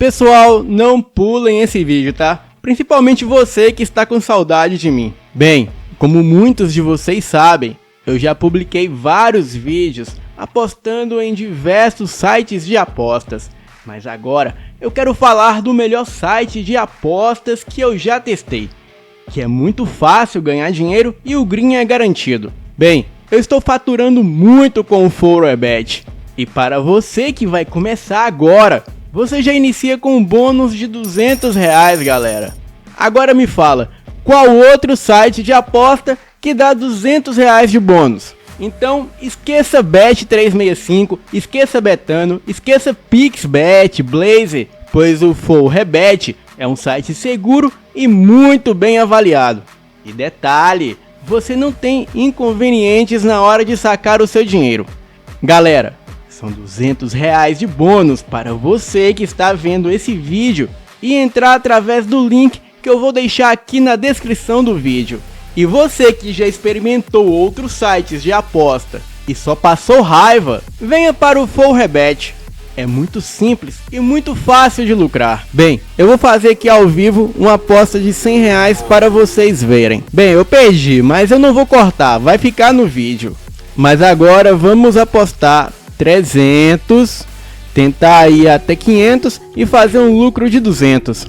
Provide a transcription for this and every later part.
Pessoal, não pulem esse vídeo, tá? Principalmente você que está com saudade de mim. Bem, como muitos de vocês sabem, eu já publiquei vários vídeos apostando em diversos sites de apostas. Mas agora eu quero falar do melhor site de apostas que eu já testei, que é muito fácil ganhar dinheiro e o green é garantido. Bem, eu estou faturando muito com o FourHebet. E para você que vai começar agora, você já inicia com um bônus de R$200, galera. Agora me fala, qual outro site de aposta que dá R$200 de bônus? Então esqueça Bet365, esqueça Betano, esqueça PixBet, Blazer, pois o FourHebet é um site seguro e muito bem avaliado. E detalhe, você não tem inconvenientes na hora de sacar o seu dinheiro. Galera, são R$200 de bônus para você que está vendo esse vídeo e entrar através do link que eu vou deixar aqui na descrição do vídeo. E você que já experimentou outros sites de aposta e só passou raiva, venha para o FourHebet. É muito simples e muito fácil de lucrar. Bem, eu vou fazer aqui ao vivo uma aposta de R$100 para vocês verem. Bem, eu perdi, mas eu não vou cortar, vai ficar no vídeo. Mas agora vamos apostar 300, tentar ir até 500 e fazer um lucro de 200.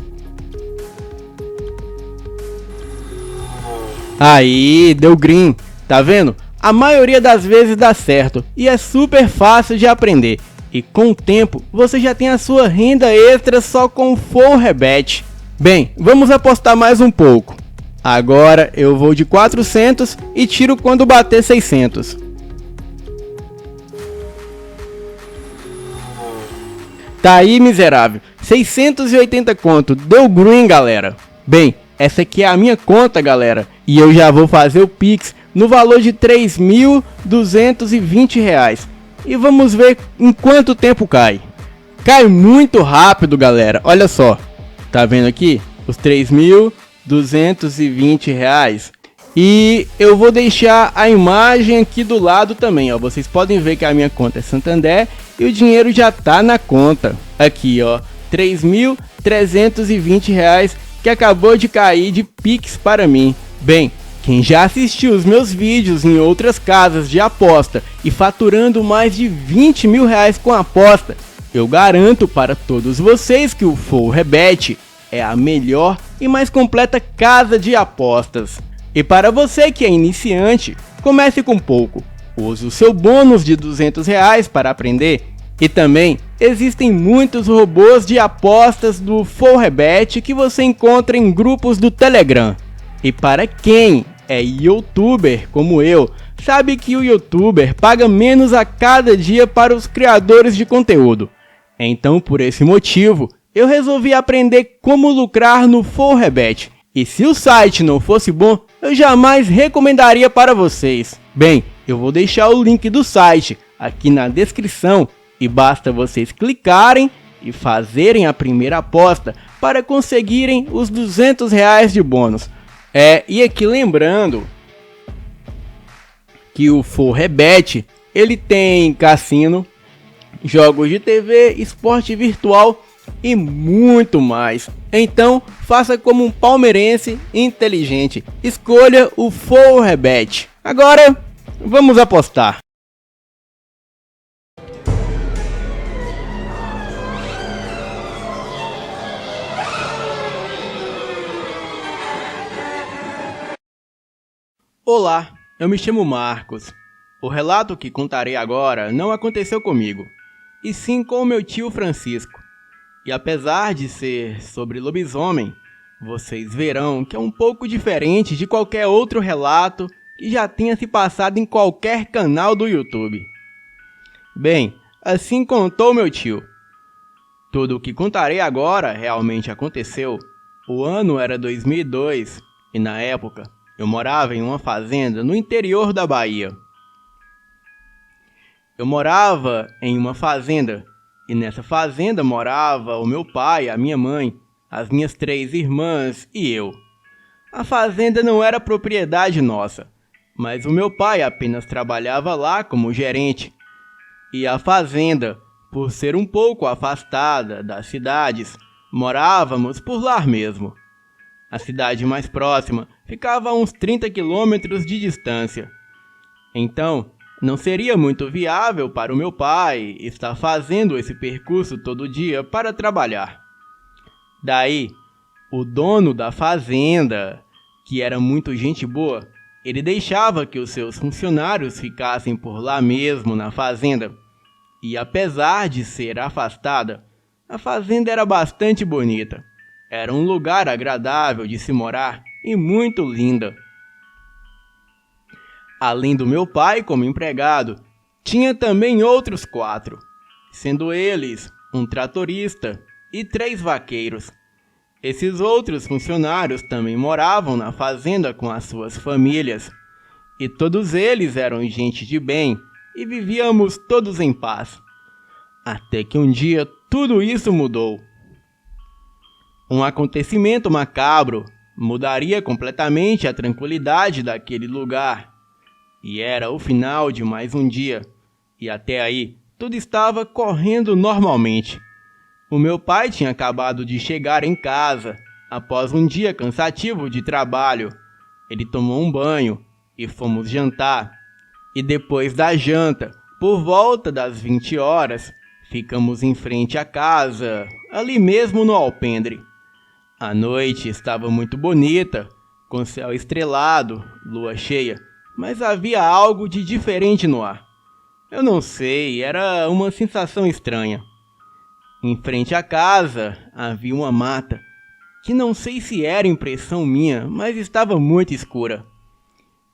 Aí, deu green, tá vendo? A maioria das vezes dá certo e é super fácil de aprender. E com o tempo, você já tem a sua renda extra só com o FourHebet. Bem, vamos apostar mais um pouco. Agora eu vou de 400 e tiro quando bater 600. Tá aí, miserável. 680 conto. Deu green, galera. Bem, essa aqui é a minha conta, galera. E eu já vou fazer o Pix no valor de R$3.220. E vamos ver em quanto tempo cai. Cai muito rápido, galera. Olha só. Tá vendo aqui? Os R$3.220. E eu vou deixar a imagem aqui do lado também, ó. Vocês podem ver que a minha conta é Santander e o dinheiro já tá na conta. Aqui, ó, R$3.320 que acabou de cair de Pix para mim. Bem, quem já assistiu os meus vídeos em outras casas de aposta e faturando mais de R$20 mil com aposta, eu garanto para todos vocês que o FourHebet é a melhor e mais completa casa de apostas. E para você que é iniciante, comece com pouco. Use o seu bônus de R$200 para aprender. E também existem muitos robôs de apostas do FourHebet que você encontra em grupos do Telegram. E para quem é youtuber como eu, sabe que o youtuber paga menos a cada dia para os criadores de conteúdo. Então, por esse motivo, eu resolvi aprender como lucrar no FourHebet. E se o site não fosse bom, eu jamais recomendaria para vocês. Bem, eu vou deixar o link do site aqui na descrição e basta vocês clicarem e fazerem a primeira aposta para conseguirem os R$200 de bônus. E aqui lembrando que o FourHebet, ele tem cassino, jogos de TV, esporte virtual e muito mais. Então, faça como um palmeirense inteligente. Escolha o FourHebet. Agora, vamos apostar. Olá, eu me chamo Marcos. O relato que contarei agora não aconteceu comigo, e sim com o meu tio Francisco. E apesar de ser sobre lobisomem, vocês verão que é um pouco diferente de qualquer outro relato que já tenha se passado em qualquer canal do YouTube. Bem, assim contou meu tio. Tudo o que contarei agora realmente aconteceu. O ano era 2002 e na época eu morava em uma fazenda no interior da Bahia. Eu morava em uma fazenda e nessa fazenda morava o meu pai, a minha mãe, as minhas 3 irmãs e eu. A fazenda não era propriedade nossa, mas o meu pai apenas trabalhava lá como gerente. E a fazenda Por ser um pouco afastada das cidades, morávamos por lá mesmo. A cidade mais próxima ficava a uns 30 quilômetros de distância. Então, não seria muito viável para o meu pai estar fazendo esse percurso todo dia para trabalhar. Daí, o dono da fazenda, que era muito gente boa, ele deixava que os seus funcionários ficassem por lá mesmo na fazenda. E apesar de ser afastada, a fazenda era bastante bonita. Era um lugar agradável de se morar e muito linda. Além do meu pai como empregado, tinha também outros 4, sendo eles um tratorista e 3 vaqueiros. Esses outros funcionários também moravam na fazenda com as suas famílias, e todos eles eram gente de bem e vivíamos todos em paz. Até que um dia tudo isso mudou. Um acontecimento macabro mudaria completamente a tranquilidade daquele lugar. E era o final de mais um dia, e até aí tudo estava correndo normalmente. O meu pai tinha acabado de chegar em casa, após um dia cansativo de trabalho. Ele tomou um banho e fomos jantar. E depois da janta, por volta das 20 horas, ficamos em frente à casa, ali mesmo no alpendre. A noite estava muito bonita, com céu estrelado, lua cheia, mas havia algo de diferente no ar. Eu não sei, era uma sensação estranha. Em frente à casa havia uma mata, que não sei se era impressão minha, mas estava muito escura.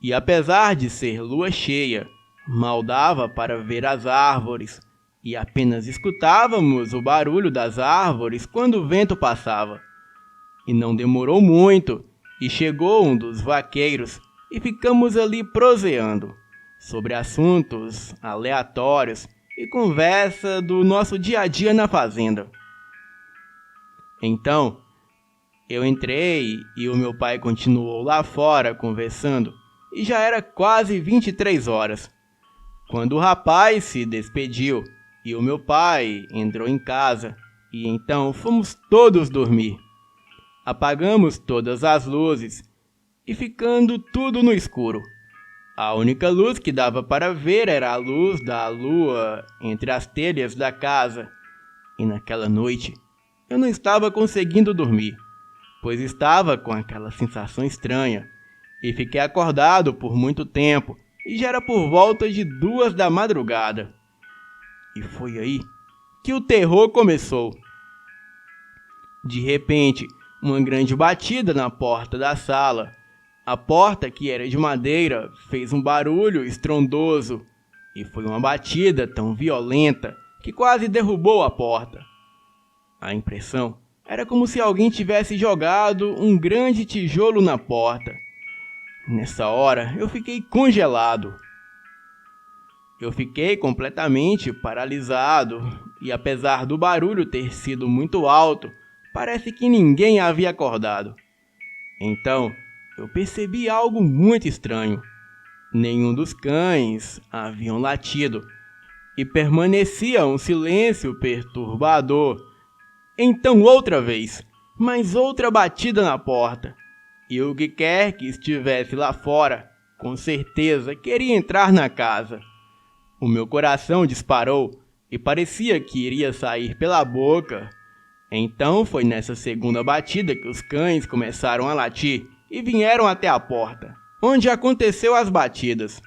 E apesar de ser lua cheia, mal dava para ver as árvores, e apenas escutávamos o barulho das árvores quando o vento passava. E não demorou muito, e chegou um dos vaqueiros, e ficamos ali proseando sobre assuntos aleatórios e conversa do nosso dia a dia na fazenda. Então, eu entrei e o meu pai continuou lá fora conversando, e já era quase 23 horas, quando o rapaz se despediu e o meu pai entrou em casa, e então fomos todos dormir. Apagamos todas as luzes e ficando tudo no escuro. A única luz que dava para ver era a luz da lua entre as telhas da casa. E naquela noite, eu não estava conseguindo dormir, pois estava com aquela sensação estranha. E fiquei acordado por muito tempo, e já era por volta de 2 da madrugada. E foi aí que o terror começou. De repente, uma grande batida na porta da sala. A porta, que era de madeira, fez um barulho estrondoso, e foi uma batida tão violenta que quase derrubou a porta. A impressão era como se alguém tivesse jogado um grande tijolo na porta. Nessa hora, eu fiquei congelado. Eu fiquei completamente paralisado, e apesar do barulho ter sido muito alto, parece que ninguém havia acordado. Então, eu percebi algo muito estranho. Nenhum dos cães haviam latido, e permanecia um silêncio perturbador. Então outra vez, mais outra batida na porta, e o que quer que estivesse lá fora, com certeza queria entrar na casa. O meu coração disparou e parecia que iria sair pela boca. Então foi nessa segunda batida que os cães começaram a latir e vieram até a porta, onde aconteceu as batidas.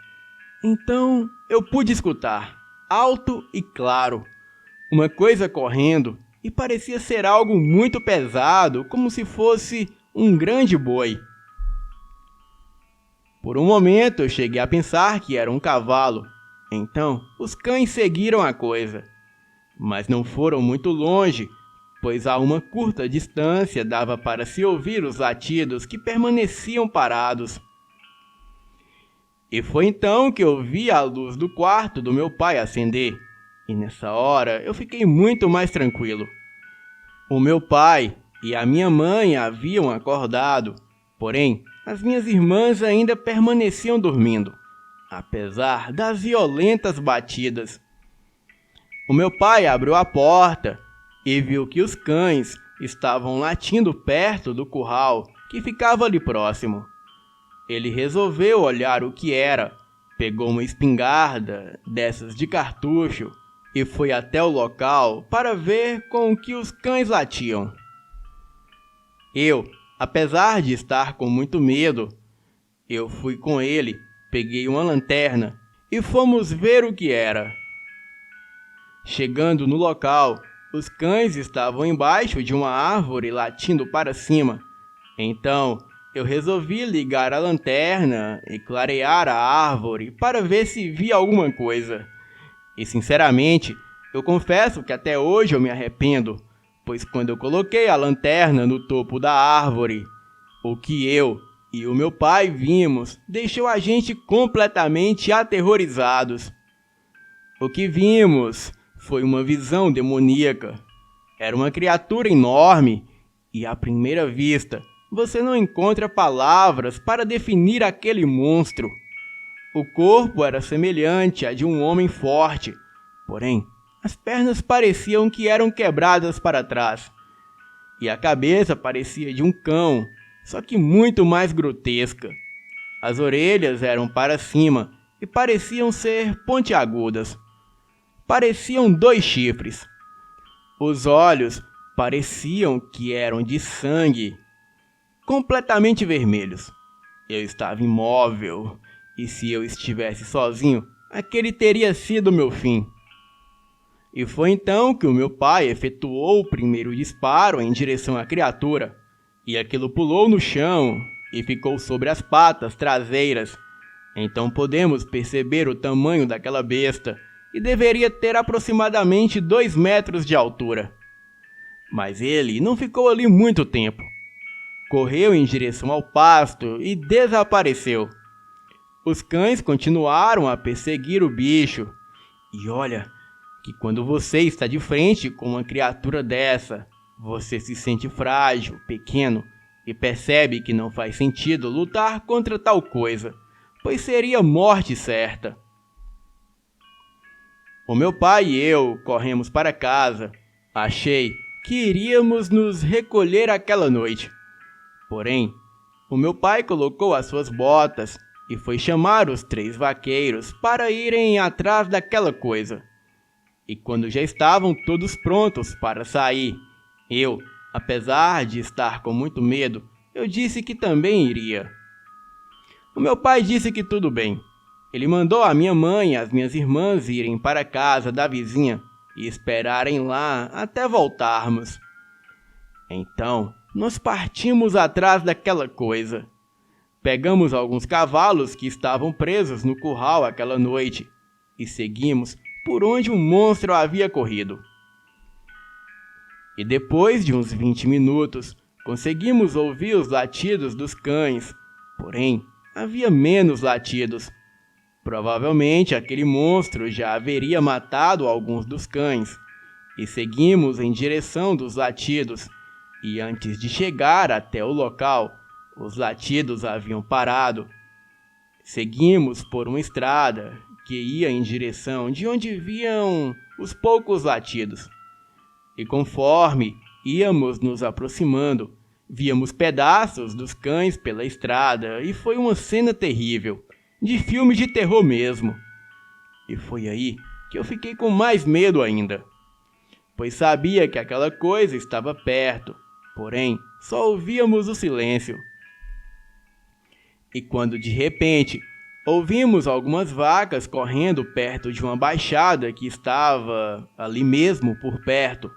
Então eu pude escutar, alto e claro, uma coisa correndo, e parecia ser algo muito pesado, como se fosse um grande boi. Por um momento eu cheguei a pensar que era um cavalo. Então os cães seguiram a coisa, mas não foram muito longe, pois a uma curta distância dava para se ouvir os latidos que permaneciam parados. E foi então que eu vi a luz do quarto do meu pai acender, e nessa hora eu fiquei muito mais tranquilo. O meu pai e a minha mãe haviam acordado, porém as minhas irmãs ainda permaneciam dormindo, apesar das violentas batidas. O meu pai abriu a porta e viu que os cães estavam latindo perto do curral que ficava ali próximo. Ele resolveu olhar o que era, pegou uma espingarda dessas de cartucho e foi até o local para ver com que os cães latiam. Eu, apesar de estar com muito medo, eu fui com ele, peguei uma lanterna e fomos ver o que era. Chegando no local, os cães estavam embaixo de uma árvore latindo para cima. Então, eu resolvi ligar a lanterna e clarear a árvore para ver se via alguma coisa. E sinceramente, eu confesso que até hoje eu me arrependo, pois quando eu coloquei a lanterna no topo da árvore, o que eu e o meu pai vimos deixou a gente completamente aterrorizados. O que vimos foi uma visão demoníaca. Era uma criatura enorme e, à primeira vista, você não encontra palavras para definir aquele monstro. O corpo era semelhante a de um homem forte, porém, as pernas pareciam que eram quebradas para trás. E a cabeça parecia de um cão, só que muito mais grotesca. As orelhas eram para cima e pareciam ser pontiagudas. Pareciam 2 chifres. Os olhos pareciam que eram de sangue, completamente vermelhos. Eu estava imóvel, e se eu estivesse sozinho, aquele teria sido o meu fim. E foi então que o meu pai efetuou o primeiro disparo em direção à criatura, e aquilo pulou no chão e ficou sobre as patas traseiras. Então podemos perceber o tamanho daquela besta, e deveria ter aproximadamente 2 metros de altura. Mas ele não ficou ali muito tempo. Correu em direção ao pasto e desapareceu. Os cães continuaram a perseguir o bicho. E olha que quando você está de frente com uma criatura dessa, você se sente frágil, pequeno e percebe que não faz sentido lutar contra tal coisa, pois seria morte certa. O meu pai e eu corremos para casa. Achei que iríamos nos recolher aquela noite. Porém, o meu pai colocou as suas botas e foi chamar os 3 vaqueiros para irem atrás daquela coisa. E quando já estavam todos prontos para sair, eu, apesar de estar com muito medo, eu disse que também iria. O meu pai disse que tudo bem. Ele mandou a minha mãe e as minhas irmãs irem para a casa da vizinha e esperarem lá até voltarmos. Então, nós partimos atrás daquela coisa. Pegamos alguns cavalos que estavam presos no curral aquela noite e seguimos por onde o monstro havia corrido. E depois de uns 20 minutos, conseguimos ouvir os latidos dos cães, porém, havia menos latidos. Provavelmente aquele monstro já haveria matado alguns dos cães, e seguimos em direção dos latidos, e antes de chegar até o local, os latidos haviam parado. Seguimos por uma estrada que ia em direção de onde vinham os poucos latidos. E conforme íamos nos aproximando, víamos pedaços dos cães pela estrada e foi uma cena terrível, de filme de terror mesmo. E foi aí que eu fiquei com mais medo ainda, pois sabia que aquela coisa estava perto, porém só ouvíamos o silêncio. E quando de repente ouvimos algumas vacas correndo perto de uma baixada que estava ali mesmo por perto,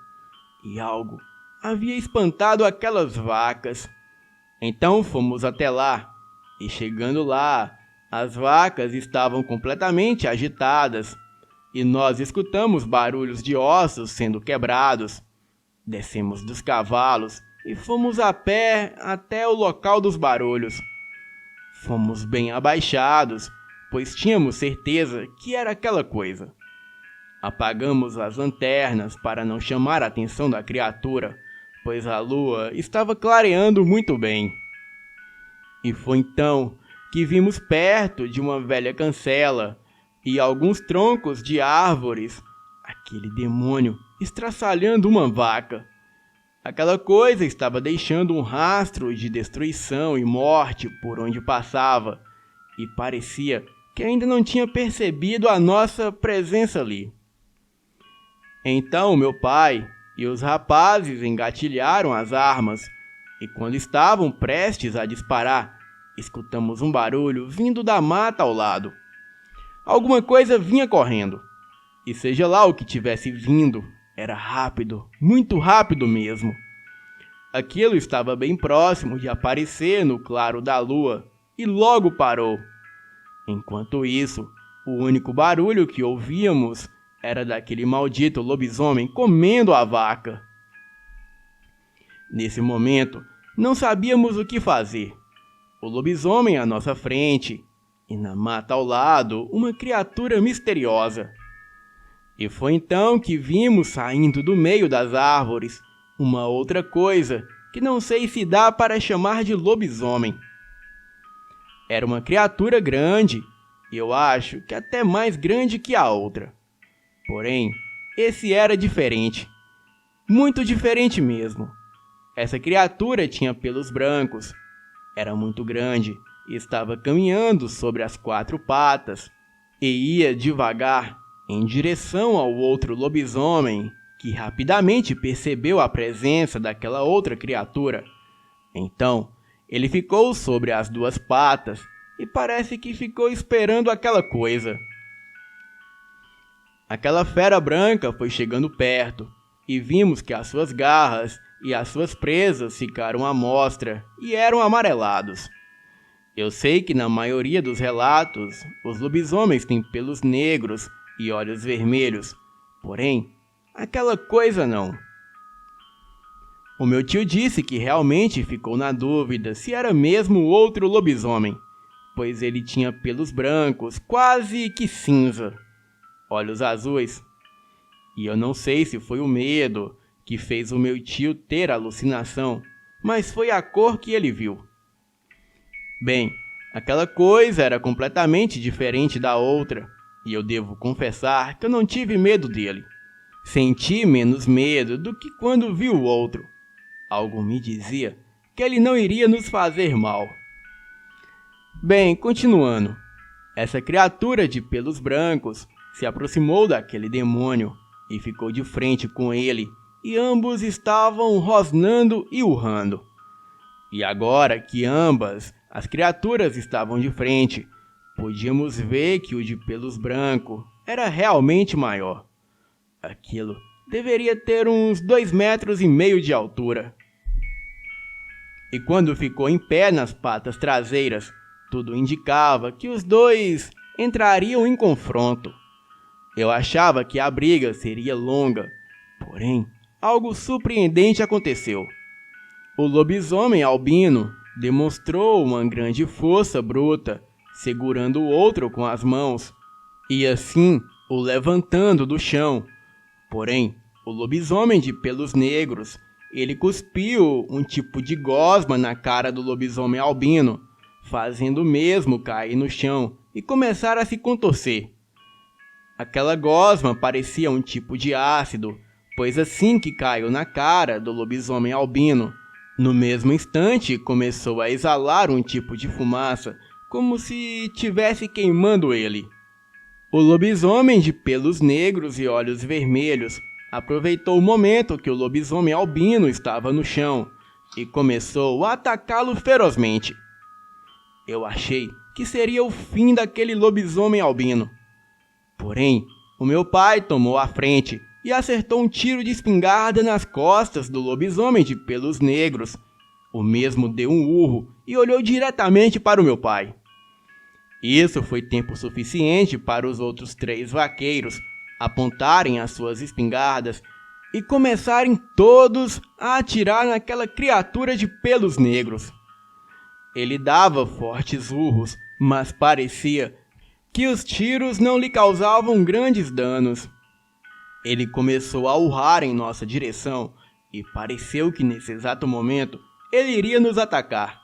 e algo havia espantado aquelas vacas. Então fomos até lá, e chegando lá, as vacas estavam completamente agitadas, e nós escutamos barulhos de ossos sendo quebrados. Descemos dos cavalos e fomos a pé até o local dos barulhos. Fomos bem abaixados, pois tínhamos certeza que era aquela coisa. Apagamos as lanternas para não chamar a atenção da criatura, pois a lua estava clareando muito bem. E foi então que vimos perto de uma velha cancela e alguns troncos de árvores aquele demônio estraçalhando uma vaca. Aquela coisa estava deixando um rastro de destruição e morte por onde passava, e parecia que ainda não tinha percebido a nossa presença ali. Então meu pai e os rapazes engatilharam as armas, e quando estavam prestes a disparar, escutamos um barulho vindo da mata ao lado. Alguma coisa vinha correndo, e seja lá o que tivesse vindo, era rápido, muito rápido mesmo. Aquilo estava bem próximo de aparecer no claro da lua, e logo parou. Enquanto isso, o único barulho que ouvíamos era daquele maldito lobisomem comendo a vaca. Nesse momento, não sabíamos o que fazer. O lobisomem à nossa frente, e na mata ao lado, uma criatura misteriosa. E foi então que vimos saindo do meio das árvores uma outra coisa que não sei se dá para chamar de lobisomem. Era uma criatura grande, e eu acho que até mais grande que a outra. Porém, esse era diferente. Muito diferente mesmo. Essa criatura tinha pelos brancos, era muito grande e estava caminhando sobre as 4 patas e ia devagar em direção ao outro lobisomem, que rapidamente percebeu a presença daquela outra criatura. Então, ele ficou sobre as 2 patas e parece que ficou esperando aquela coisa. Aquela fera branca foi chegando perto e vimos que as suas garras e as suas presas ficaram à mostra e eram amarelados. Eu sei que na maioria dos relatos, os lobisomens têm pelos negros e olhos vermelhos, porém, aquela coisa não. O meu tio disse que realmente ficou na dúvida se era mesmo outro lobisomem, pois ele tinha pelos brancos, quase que cinza, olhos azuis. E eu não sei se foi o medo que fez o meu tio ter alucinação, mas foi a cor que ele viu. Bem, aquela coisa era completamente diferente da outra, e eu devo confessar que eu não tive medo dele. Senti menos medo do que quando vi o outro. Algo me dizia que ele não iria nos fazer mal. Bem, continuando. Essa criatura de pelos brancos se aproximou daquele demônio e ficou de frente com ele, e ambos estavam rosnando e urrando. E agora que ambas as criaturas estavam de frente, podíamos ver que o de pelos brancos era realmente maior. Aquilo deveria ter uns 2,5 metros de altura. E quando ficou em pé nas patas traseiras, tudo indicava que os dois entrariam em confronto. Eu achava que a briga seria longa, porém, algo surpreendente aconteceu. O lobisomem albino demonstrou uma grande força bruta, segurando o outro com as mãos, e assim o levantando do chão. Porém, o lobisomem de pelos negros, ele cuspiu um tipo de gosma na cara do lobisomem albino, fazendo o mesmo cair no chão e começar a se contorcer. Aquela gosma parecia um tipo de ácido, pois assim que caiu na cara do lobisomem albino, no mesmo instante começou a exalar um tipo de fumaça, como se tivesse queimando ele. O lobisomem de pelos negros e olhos vermelhos aproveitou o momento que o lobisomem albino estava no chão e começou a atacá-lo ferozmente. Eu achei que seria o fim daquele lobisomem albino. Porém, o meu pai tomou a frente e acertou um tiro de espingarda nas costas do lobisomem de pelos negros. O mesmo deu um urro e olhou diretamente para o meu pai. Isso foi tempo suficiente para os outros 3 vaqueiros apontarem as suas espingardas e começarem todos a atirar naquela criatura de pelos negros. Ele dava fortes urros, mas parecia que os tiros não lhe causavam grandes danos. Ele começou a urrar em nossa direção e pareceu que nesse exato momento ele iria nos atacar.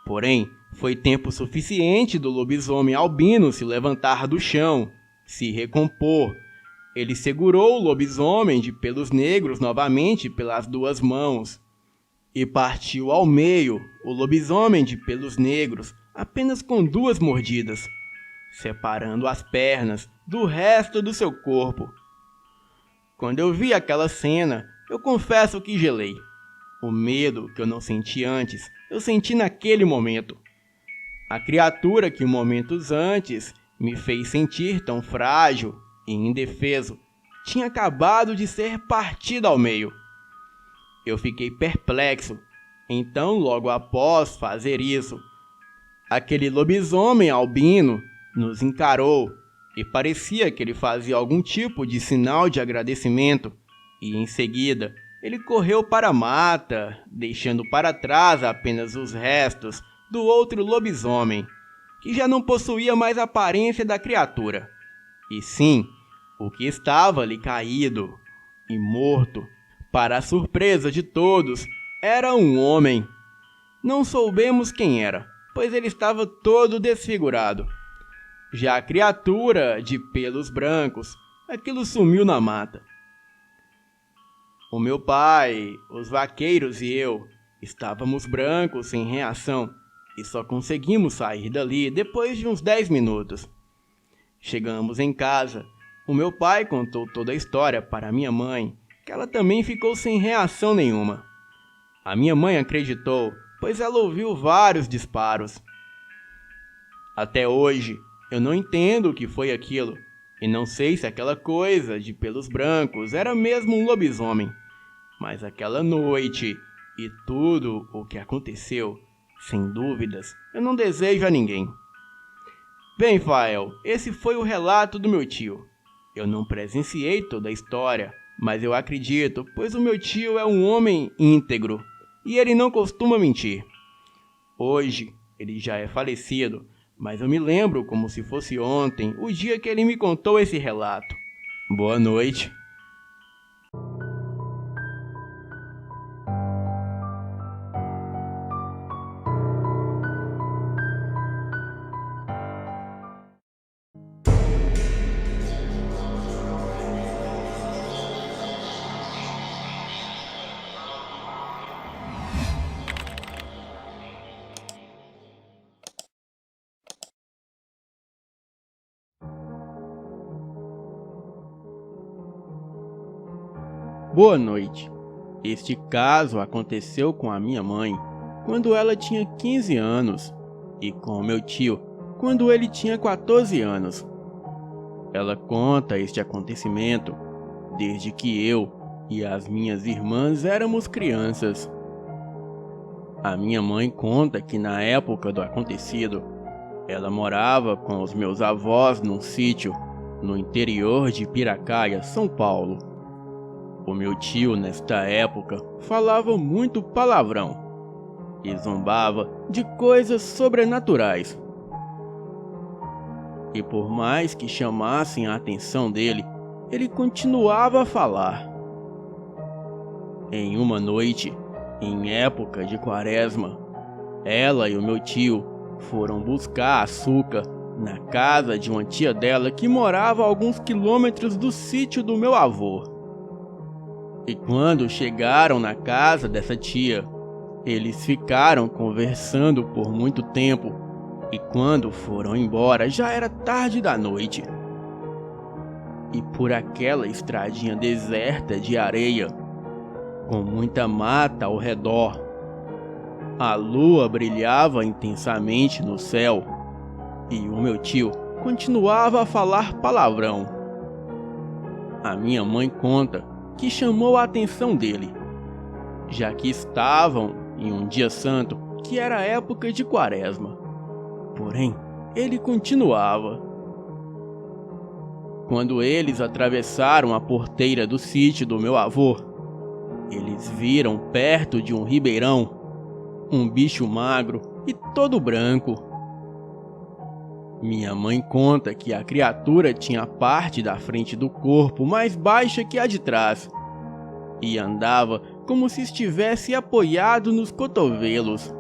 Porém, foi tempo suficiente do lobisomem albino se levantar do chão, se recompor Ele segurou o lobisomem de pelos negros novamente pelas duas mãos e partiu ao meio o lobisomem de pelos negros apenas com duas mordidas, separando as pernas do resto do seu corpo. Quando eu vi aquela cena, eu confesso que gelei. O medo que eu não senti antes, eu senti naquele momento. A criatura que momentos antes me fez sentir tão frágil e indefeso tinha acabado de ser partida ao meio. Eu fiquei perplexo. Então, logo após fazer isso, aquele lobisomem albino nos encarou e parecia que ele fazia algum tipo de sinal de agradecimento, e em seguida ele correu para a mata, deixando para trás apenas os restos do outro lobisomem, que já não possuía mais a aparência da criatura, e sim o que estava ali caído e morto. Para a surpresa de todos, era um homem. Não soubemos quem era, pois ele estava todo desfigurado. Já a criatura de pelos brancos, aquilo sumiu na mata. O meu pai, os vaqueiros e eu estávamos brancos sem reação e só conseguimos sair dali depois de uns 10 minutos. Chegamos em casa. O meu pai contou toda a história para minha mãe, que ela também ficou sem reação nenhuma. A minha mãe acreditou, pois ela ouviu vários disparos. Até hoje, eu não entendo o que foi aquilo, e não sei se aquela coisa de pelos brancos era mesmo um lobisomem. Mas aquela noite e tudo o que aconteceu, sem dúvidas, eu não desejo a ninguém. Bem, Fael, esse foi o relato do meu tio. Eu não presenciei toda a história, mas eu acredito, pois o meu tio é um homem íntegro e ele não costuma mentir. Hoje, ele já é falecido, mas eu me lembro como se fosse ontem, o dia que ele me contou esse relato. Boa noite. Boa noite. Este caso aconteceu com a minha mãe quando ela tinha 15 anos e com o meu tio quando ele tinha 14 anos. Ela conta este acontecimento desde que eu e as minhas irmãs éramos crianças. A minha mãe conta que na época do acontecido, ela morava com os meus avós num sítio no interior de Piracaia, São Paulo. O meu tio, nesta época, falava muito palavrão e zombava de coisas sobrenaturais. E por mais que chamassem a atenção dele, ele continuava a falar. Em uma noite, em época de quaresma, ela e o meu tio foram buscar açúcar na casa de uma tia dela que morava a alguns quilômetros do sítio do meu avô. E quando chegaram na casa dessa tia, eles ficaram conversando por muito tempo, e quando foram embora já era tarde da noite. E por aquela estradinha deserta de areia, com muita mata ao redor, a lua brilhava intensamente no céu, e o meu tio continuava a falar palavrão. A minha mãe conta que chamou a atenção dele, já que estavam em um dia santo que era a época de quaresma. Porém, ele continuava. Quando eles atravessaram a porteira do sítio do meu avô, eles viram perto de um ribeirão um bicho magro e todo branco. Minha mãe conta que a criatura tinha a parte da frente do corpo mais baixa que a de trás e andava como se estivesse apoiado nos cotovelos.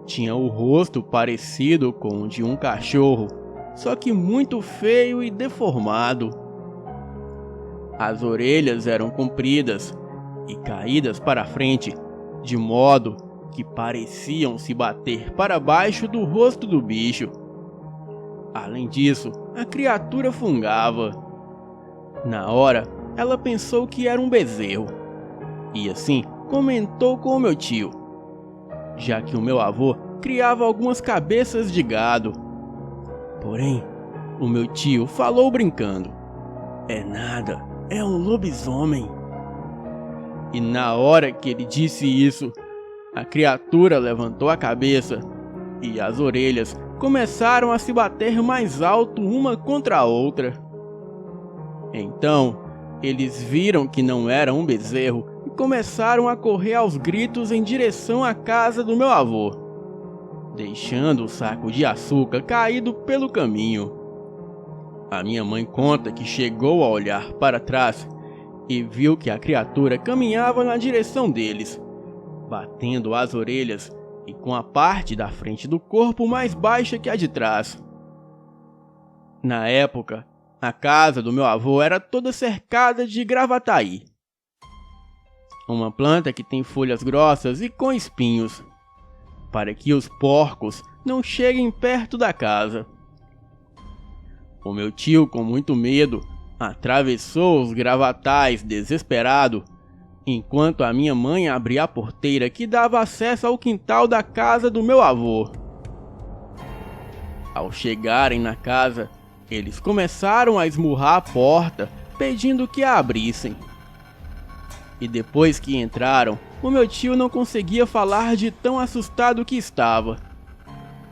Tinha o rosto parecido com o de um cachorro, só que muito feio e deformado. As orelhas eram compridas e caídas para a frente, de modo que pareciam se bater para baixo do rosto do bicho. Além disso, a criatura fungava. Na hora, ela pensou que era um bezerro, e assim comentou com o meu tio, já que o meu avô criava algumas cabeças de gado. Porém, o meu tio falou brincando: "É nada, é um lobisomem." E na hora que ele disse isso, a criatura levantou a cabeça e as orelhas começaram a se bater mais alto uma contra a outra. Então, eles viram que não era um bezerro e começaram a correr aos gritos em direção à casa do meu avô, deixando o saco de açúcar caído pelo caminho. A minha mãe conta que chegou a olhar para trás e viu que a criatura caminhava na direção deles, batendo as orelhas e com a parte da frente do corpo mais baixa que a de trás. Na época, a casa do meu avô era toda cercada de gravataí, uma planta que tem folhas grossas e com espinhos, para que os porcos não cheguem perto da casa. O meu tio, com muito medo, atravessou os gravatais desesperado, enquanto a minha mãe abria a porteira que dava acesso ao quintal da casa do meu avô. Ao chegarem na casa, eles começaram a esmurrar a porta, pedindo que a abrissem. E depois que entraram, o meu tio não conseguia falar de tão assustado que estava.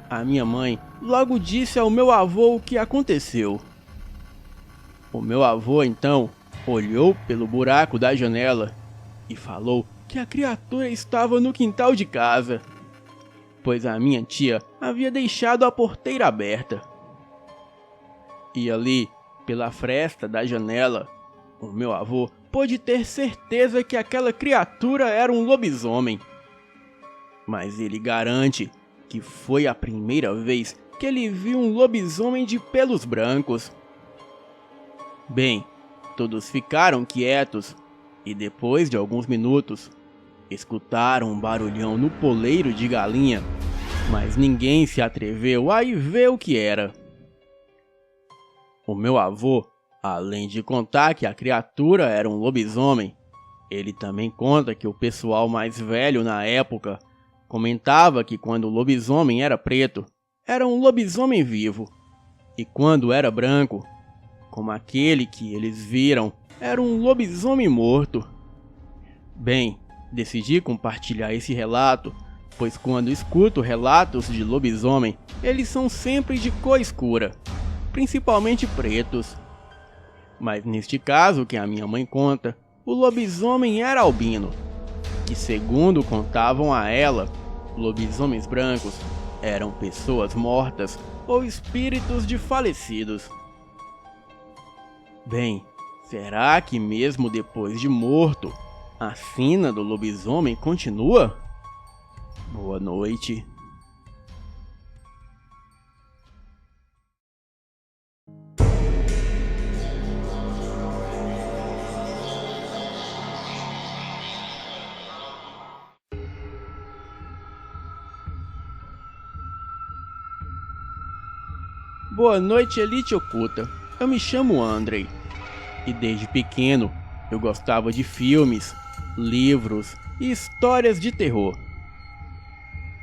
A minha mãe logo disse ao meu avô o que aconteceu. O meu avô então olhou pelo buraco da janela e falou que a criatura estava no quintal de casa, pois a minha tia havia deixado a porteira aberta. E ali, pela fresta da janela, o meu avô pôde ter certeza que aquela criatura era um lobisomem. Mas ele garante que foi a primeira vez que ele viu um lobisomem de pelos brancos. Bem, todos ficaram quietos e depois de alguns minutos, escutaram um barulhão no poleiro de galinha, mas ninguém se atreveu a ir ver o que era. O meu avô, além de contar que a criatura era um lobisomem, ele também conta que o pessoal mais velho na época comentava que quando o lobisomem era preto, era um lobisomem vivo, e quando era branco, como aquele que eles viram, era um lobisomem morto. Bem, decidi compartilhar esse relato, pois quando escuto relatos de lobisomem, eles são sempre de cor escura, principalmente pretos. Mas neste caso que a minha mãe conta, o lobisomem era albino, que segundo contavam a ela, lobisomens brancos eram pessoas mortas ou espíritos de falecidos. Bem, será que mesmo depois de morto, a sina do lobisomem continua? Boa noite. Boa noite, Elite Oculta. Eu me chamo Andrei. E desde pequeno eu gostava de filmes, livros e histórias de terror.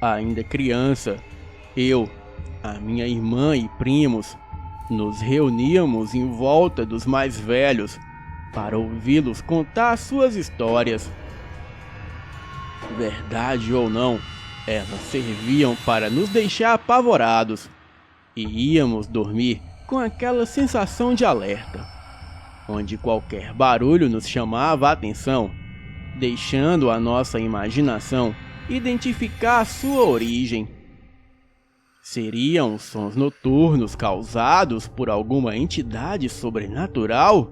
Ainda criança, eu, a minha irmã e primos nos reuníamos em volta dos mais velhos para ouvi-los contar suas histórias. Verdade ou não, elas serviam para nos deixar apavorados e íamos dormir com aquela sensação de alerta, onde qualquer barulho nos chamava a atenção, deixando a nossa imaginação identificar a sua origem. Seriam sons noturnos causados por alguma entidade sobrenatural?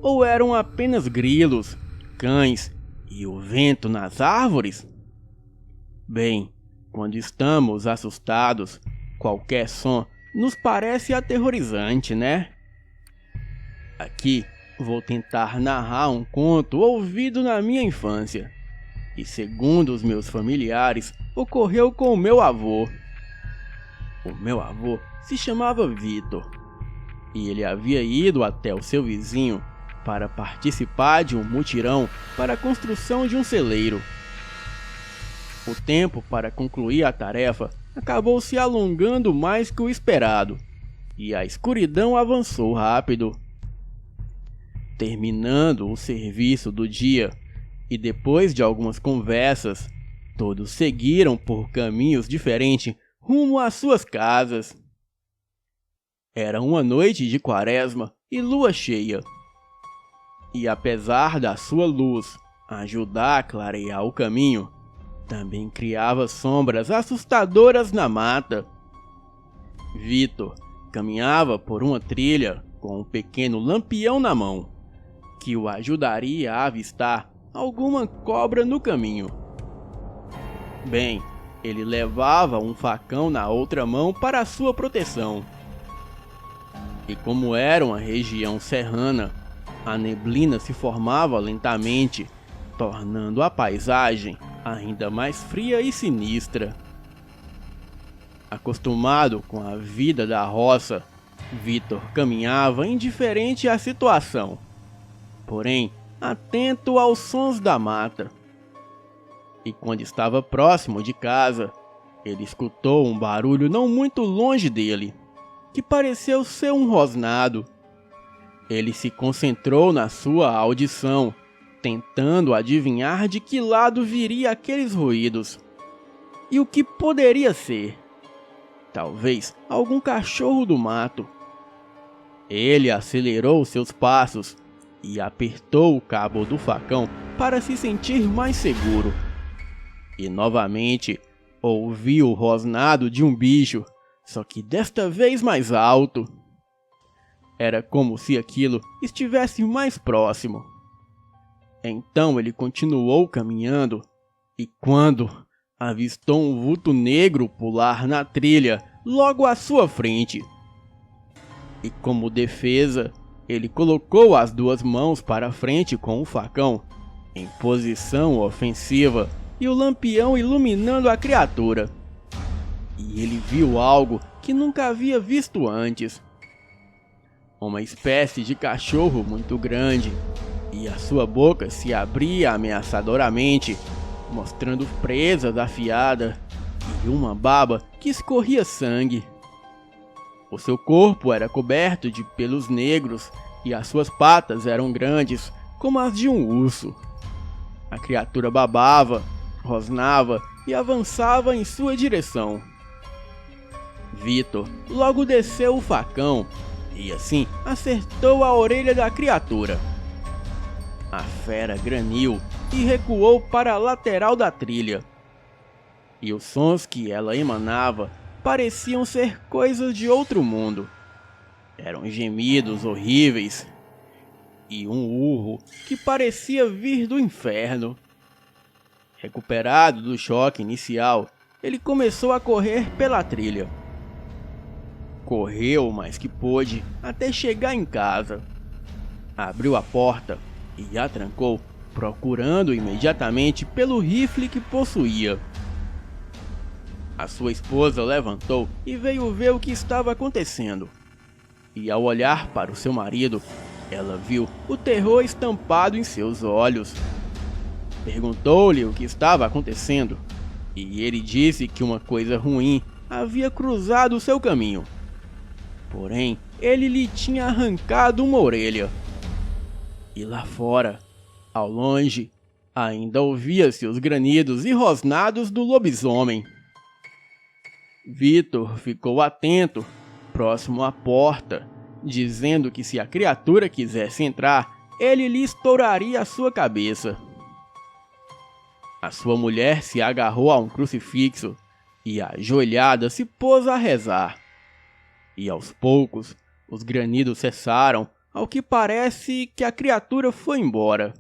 Ou eram apenas grilos, cães e o vento nas árvores? Bem, quando estamos assustados, qualquer som nos parece aterrorizante, né? Aqui, vou tentar narrar um conto ouvido na minha infância, e segundo os meus familiares, ocorreu com o meu avô. O meu avô se chamava Vitor, e ele havia ido até o seu vizinho para participar de um mutirão para a construção de um celeiro. O tempo para concluir a tarefa acabou se alongando mais que o esperado, e a escuridão avançou rápido. Terminando o serviço do dia, e depois de algumas conversas, todos seguiram por caminhos diferentes rumo às suas casas. Era uma noite de quaresma e lua cheia, e apesar da sua luz ajudar a clarear o caminho, também criava sombras assustadoras na mata. Vitor caminhava por uma trilha com um pequeno lampião na mão, que o ajudaria a avistar alguma cobra no caminho. Bem, ele levava um facão na outra mão para sua proteção. E como era uma região serrana, a neblina se formava lentamente, tornando a paisagem ainda mais fria e sinistra. Acostumado com a vida da roça, Vitor caminhava indiferente à situação, porém atento aos sons da mata. E quando estava próximo de casa, ele escutou um barulho não muito longe dele, que pareceu ser um rosnado. Ele se concentrou na sua audição, tentando adivinhar de que lado viria aqueles ruídos. E o que poderia ser? Talvez algum cachorro do mato. Ele acelerou seus passos e apertou o cabo do facão para se sentir mais seguro. E novamente ouviu o rosnado de um bicho, só que desta vez mais alto. Era como se aquilo estivesse mais próximo. Então ele continuou caminhando, e quando avistou um vulto negro pular na trilha logo à sua frente. E como defesa, ele colocou as duas mãos para frente com o facão, em posição ofensiva, e o lampião iluminando a criatura. E ele viu algo que nunca havia visto antes. Uma espécie de cachorro muito grande, e a sua boca se abria ameaçadoramente, mostrando presas afiadas e uma baba que escorria sangue. O seu corpo era coberto de pelos negros e as suas patas eram grandes como as de um urso. A criatura babava, rosnava e avançava em sua direção. Vitor logo desceu o facão e assim acertou a orelha da criatura. A fera graniu e recuou para a lateral da trilha. E os sons que ela emanava pareciam ser coisas de outro mundo. Eram gemidos horríveis e um urro que parecia vir do inferno. Recuperado do choque inicial, ele começou a correr pela trilha. Correu o mais que pôde até chegar em casa. Abriu a porta e a trancou, procurando imediatamente pelo rifle que possuía. A sua esposa levantou e veio ver o que estava acontecendo. E ao olhar para o seu marido, ela viu o terror estampado em seus olhos. Perguntou-lhe o que estava acontecendo, e ele disse que uma coisa ruim havia cruzado o seu caminho. Porém, ele lhe tinha arrancado uma orelha. E lá fora, ao longe, ainda ouvia-se os granidos e rosnados do lobisomem. Vitor ficou atento, próximo à porta, dizendo que se a criatura quisesse entrar, ele lhe estouraria a sua cabeça. A sua mulher se agarrou a um crucifixo e, ajoelhada, se pôs a rezar. E aos poucos, os granidos cessaram, ao que parece que a criatura foi embora.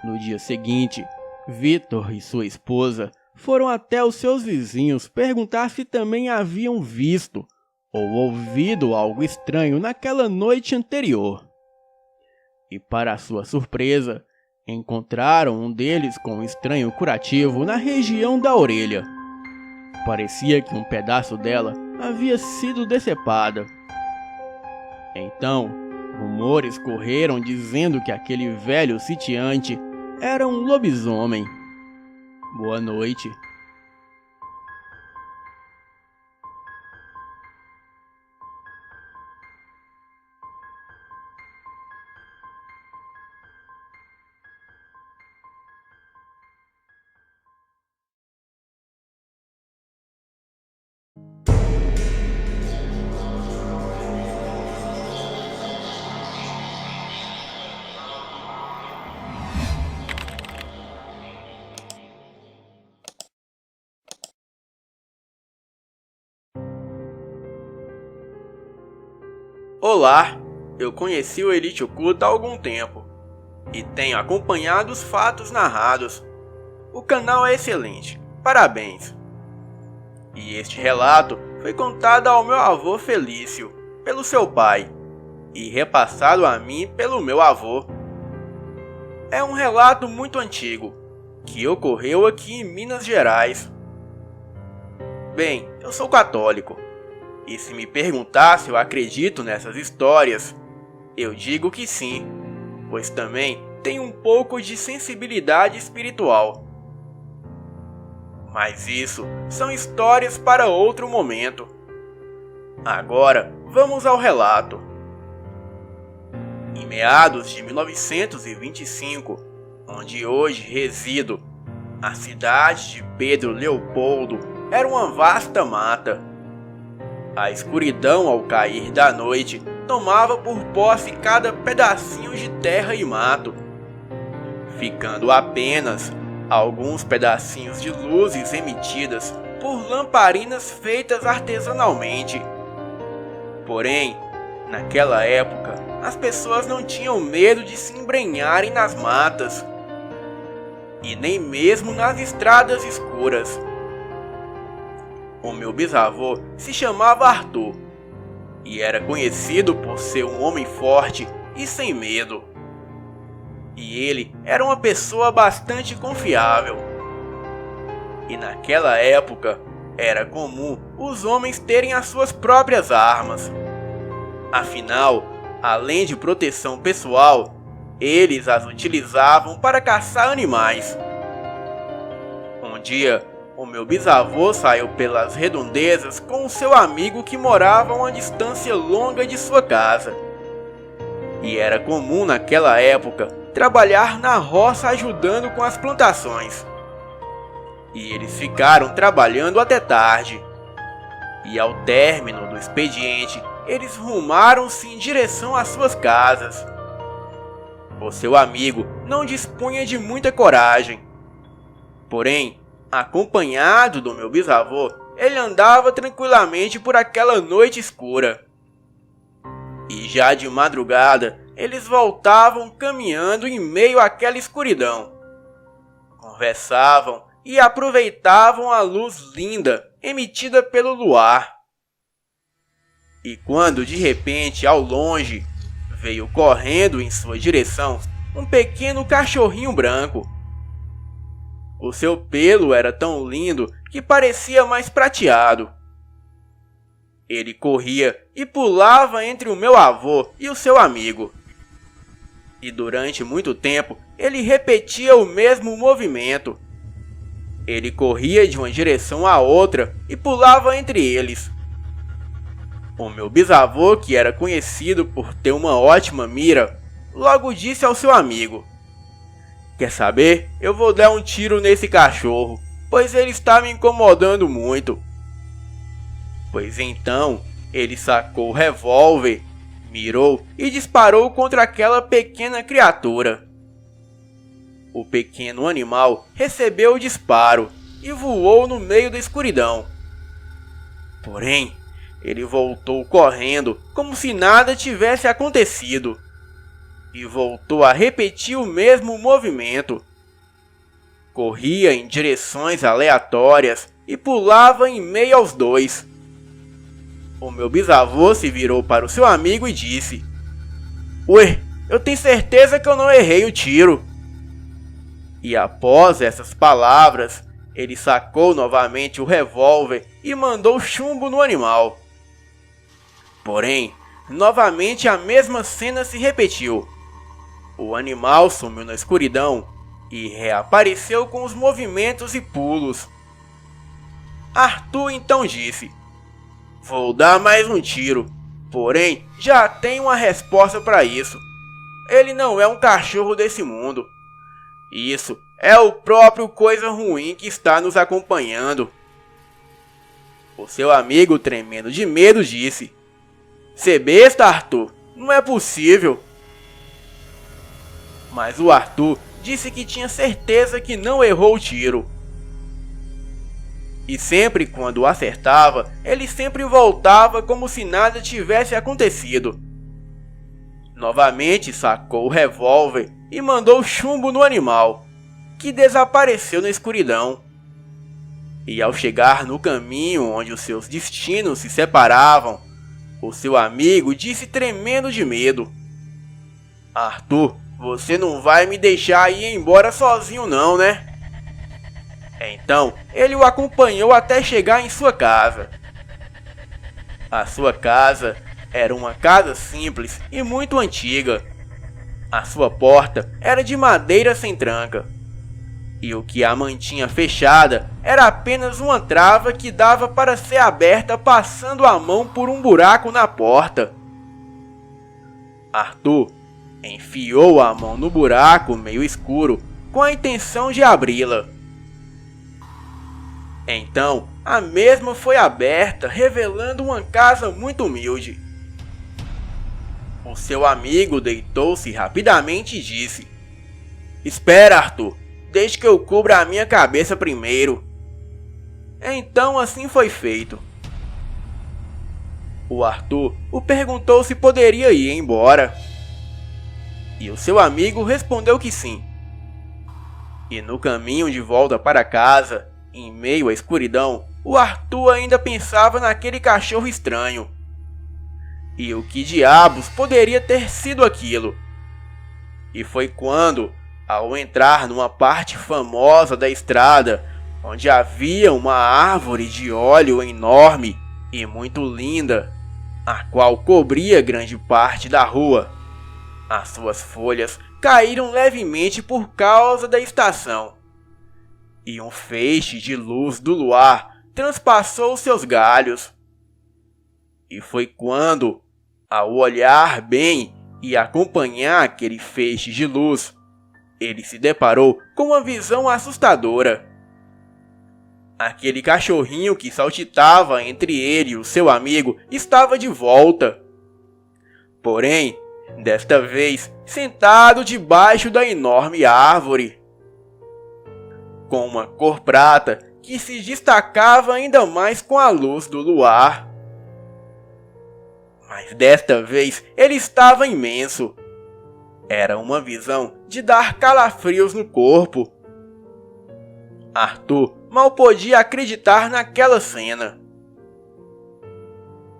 No dia seguinte, Vitor e sua esposa foram até os seus vizinhos perguntar se também haviam visto ou ouvido algo estranho naquela noite anterior. e, para sua surpresa, encontraram um deles com um estranho curativo na região da orelha. Parecia que um pedaço dela havia sido decepado. Então, rumores correram dizendo que aquele velho sitiante era um lobisomem. Boa noite. Olá, eu conheci o Elite Oculta há algum tempo e tenho acompanhado os fatos narrados. O canal é excelente, parabéns. E este relato foi contado ao meu avô Felício, pelo seu pai, e repassado a mim pelo meu avô. É um relato muito antigo, que ocorreu aqui em Minas Gerais. Bem, eu sou católico. E se me perguntar se eu acredito nessas histórias, eu digo que sim, pois também tenho um pouco de sensibilidade espiritual. Mas isso são histórias para outro momento. Agora vamos ao relato. Em meados de 1925, onde hoje resido, a cidade de Pedro Leopoldo era uma vasta mata. A escuridão ao cair da noite tomava por posse cada pedacinho de terra e mato, ficando apenas alguns pedacinhos de luzes emitidas por lamparinas feitas artesanalmente. Porém, naquela época, as pessoas não tinham medo de se embrenharem nas matas, e nem mesmo nas estradas escuras. O meu bisavô se chamava Arthur e era conhecido por ser um homem forte e sem medo. E ele era uma pessoa bastante confiável. E naquela época era comum os homens terem as suas próprias armas. Afinal, além de proteção pessoal, eles as utilizavam para caçar animais. Um dia, o meu bisavô saiu pelas redondezas com o seu amigo que morava a uma distância longa de sua casa. E era comum naquela época trabalhar na roça ajudando com as plantações. E eles ficaram trabalhando até tarde. E ao término do expediente, eles rumaram-se em direção às suas casas. O seu amigo não dispunha de muita coragem. Porém, acompanhado do meu bisavô, ele andava tranquilamente por aquela noite escura. E já de madrugada, eles voltavam caminhando em meio àquela escuridão. Conversavam e aproveitavam a luz linda emitida pelo luar. E quando de repente, ao longe, veio correndo em sua direção um pequeno cachorrinho branco. O seu pelo era tão lindo que parecia mais prateado. Ele corria e pulava entre o meu avô e o seu amigo. E durante muito tempo ele repetia o mesmo movimento. Ele corria de uma direção à outra e pulava entre eles. O meu bisavô, que era conhecido por ter uma ótima mira, logo disse ao seu amigo: "Quer saber? Eu vou dar um tiro nesse cachorro, pois ele está me incomodando muito." Pois então, ele sacou o revólver, mirou e disparou contra aquela pequena criatura. O pequeno animal recebeu o disparo e voou no meio da escuridão. Porém, ele voltou correndo como se nada tivesse acontecido. E voltou a repetir o mesmo movimento. Corria em direções aleatórias e pulava em meio aos dois. O meu bisavô se virou para o seu amigo e disse: "Ué, eu tenho certeza que eu não errei o tiro. E após essas palavras, ele sacou novamente o revólver e mandou chumbo no animal. Porém, novamente a mesma cena se repetiu. O animal sumiu na escuridão e reapareceu com os movimentos e pulos. Arthur então disse: "Vou dar mais um tiro, porém já tenho uma resposta para isso. Ele não é um cachorro desse mundo. Isso é o próprio coisa ruim que está nos acompanhando." O seu amigo, tremendo de medo, disse: "Cê besta, Arthur, não é possível." Mas o Arthur disse que tinha certeza que não errou o tiro. E sempre quando acertava, ele sempre voltava como se nada tivesse acontecido. Novamente sacou o revólver e mandou chumbo no animal, que desapareceu na escuridão. E ao chegar no caminho onde os seus destinos se separavam, o seu amigo disse tremendo de medo: "Arthur, você não vai me deixar ir embora sozinho não, né?" Então, ele o acompanhou até chegar em sua casa. A sua casa era uma casa simples e muito antiga. A sua porta era de madeira sem tranca. E o que a mantinha fechada era apenas uma trava que dava para ser aberta passando a mão por um buraco na porta. Arthur enfiou a mão no buraco meio escuro com a intenção de abri-la. Então, a mesma foi aberta, revelando uma casa muito humilde. O seu amigo deitou-se rapidamente e disse: "Espera, Arthur, deixe que eu cubra a minha cabeça primeiro." Então assim foi feito. O Arthur o perguntou se poderia ir embora. E o seu amigo respondeu que sim. E no caminho de volta para casa, em meio à escuridão, o Arthur ainda pensava naquele cachorro estranho. E o que diabos poderia ter sido aquilo? E foi quando, ao entrar numa parte famosa da estrada, onde havia uma árvore de óleo enorme e muito linda, a qual cobria grande parte da rua, as suas folhas caíram levemente por causa da estação, e um feixe de luz do luar transpassou seus galhos. E foi quando, ao olhar bem e acompanhar aquele feixe de luz, ele se deparou com uma visão assustadora. Aquele cachorrinho que saltitava entre ele e o seu amigo estava de volta. Porém, desta vez sentado debaixo da enorme árvore, com uma cor prata que se destacava ainda mais com a luz do luar. Mas desta vez ele estava imenso. Era uma visão de dar calafrios no corpo. Arthur mal podia acreditar naquela cena.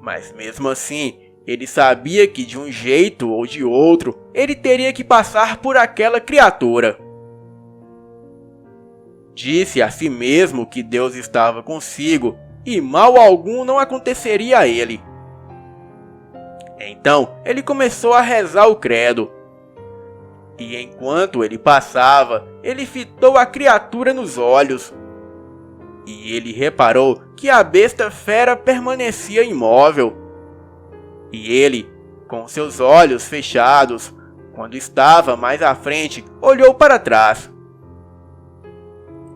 Mas mesmo assim, ele sabia que de um jeito ou de outro, ele teria que passar por aquela criatura. Disse a si mesmo que Deus estava consigo e mal algum não aconteceria a ele. Então ele começou a rezar o credo. E enquanto ele passava, ele fitou a criatura nos olhos. E ele reparou que a besta fera permanecia imóvel. E ele, com seus olhos fechados, quando estava mais à frente, olhou para trás,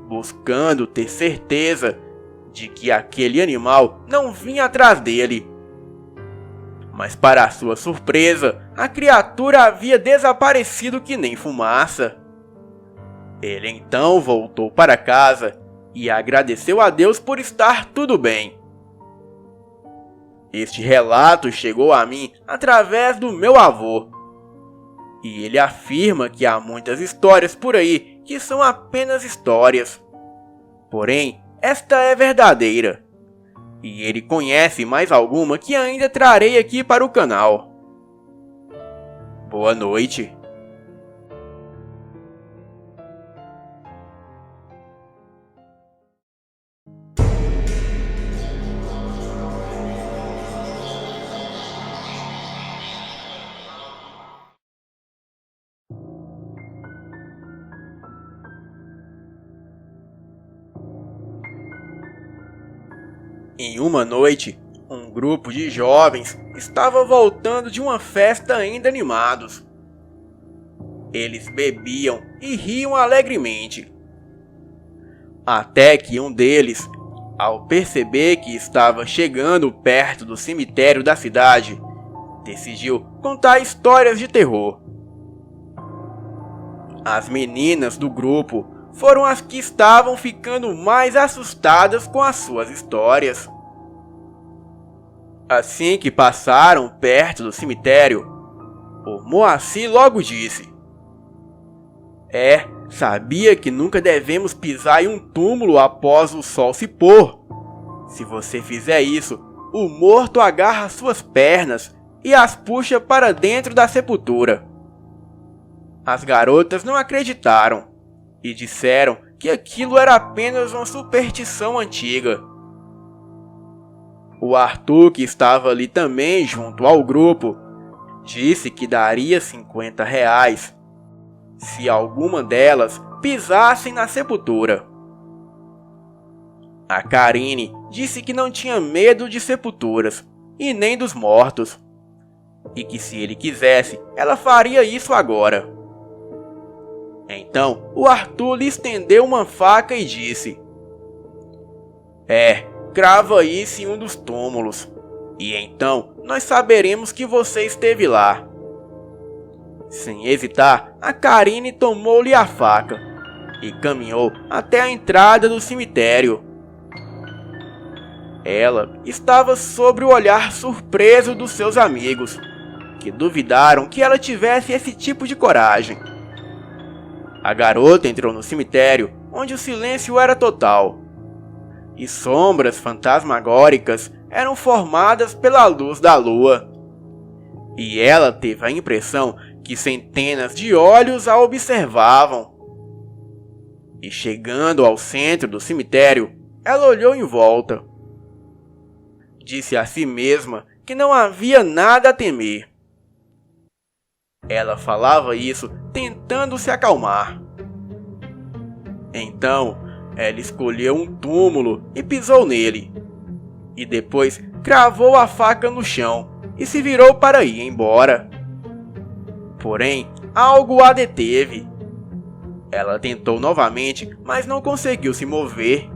buscando ter certeza de que aquele animal não vinha atrás dele. Mas para sua surpresa, a criatura havia desaparecido que nem fumaça. Ele então voltou para casa e agradeceu a Deus por estar tudo bem. Este relato chegou a mim através do meu avô. E ele afirma que há muitas histórias por aí que são apenas histórias. Porém, esta é verdadeira. E ele conhece mais alguma que ainda trarei aqui para o canal. Boa noite. Em uma noite, um grupo de jovens estava voltando de uma festa ainda animados. Eles bebiam e riam alegremente. Até que um deles, ao perceber que estava chegando perto do cemitério da cidade, decidiu contar histórias de terror. As meninas do grupo foram as que estavam ficando mais assustadas com as suas histórias. Assim que passaram perto do cemitério, o Moacir logo disse: sabia que nunca devemos pisar em um túmulo após o sol se pôr. Se você fizer isso, o morto agarra suas pernas e as puxa para dentro da sepultura. As garotas não acreditaram e disseram que aquilo era apenas uma superstição antiga. O Arthur, que estava ali também junto ao grupo, disse que daria R$ 50 se alguma delas pisassem na sepultura. A Karine disse que não tinha medo de sepulturas e nem dos mortos, e que se ele quisesse, ela faria isso agora. Então, o Arthur lhe estendeu uma faca e disse: crava isso em um dos túmulos, e então nós saberemos que você esteve lá. Sem hesitar, a Karine tomou-lhe a faca e caminhou até a entrada do cemitério. Ela estava sob o olhar surpreso dos seus amigos, que duvidaram que ela tivesse esse tipo de coragem. A garota entrou no cemitério, onde o silêncio era total, e sombras fantasmagóricas eram formadas pela luz da lua. E ela teve a impressão que centenas de olhos a observavam. E chegando ao centro do cemitério, ela olhou em volta. Disse a si mesma que não havia nada a temer. Ela falava isso tentando se acalmar. Então, ela escolheu um túmulo e pisou nele. E depois cravou a faca no chão e se virou para ir embora. Porém, algo a deteve. Ela tentou novamente, mas não conseguiu se mover.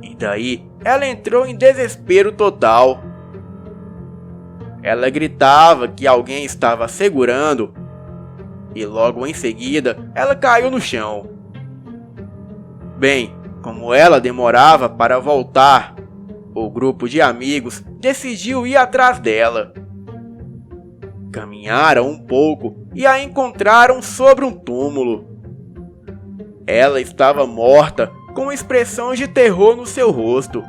E daí, ela entrou em desespero total. Ela gritava que alguém estava segurando, e logo em seguida, ela caiu no chão. Bem, como ela demorava para voltar, o grupo de amigos decidiu ir atrás dela. Caminharam um pouco e a encontraram sobre um túmulo. Ela estava morta, com expressões de terror no seu rosto.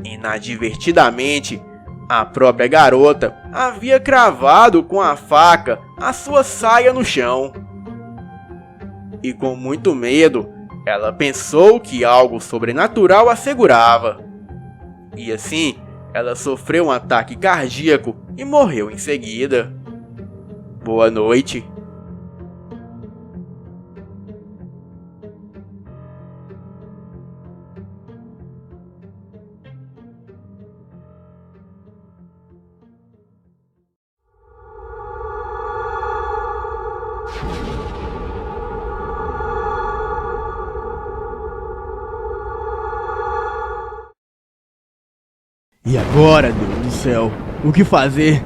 Inadvertidamente, a própria garota havia cravado com a faca a sua saia no chão. E com muito medo, ela pensou que algo sobrenatural a segurava. E assim, ela sofreu um ataque cardíaco e morreu em seguida. Boa noite. E agora, Deus do céu, o que fazer?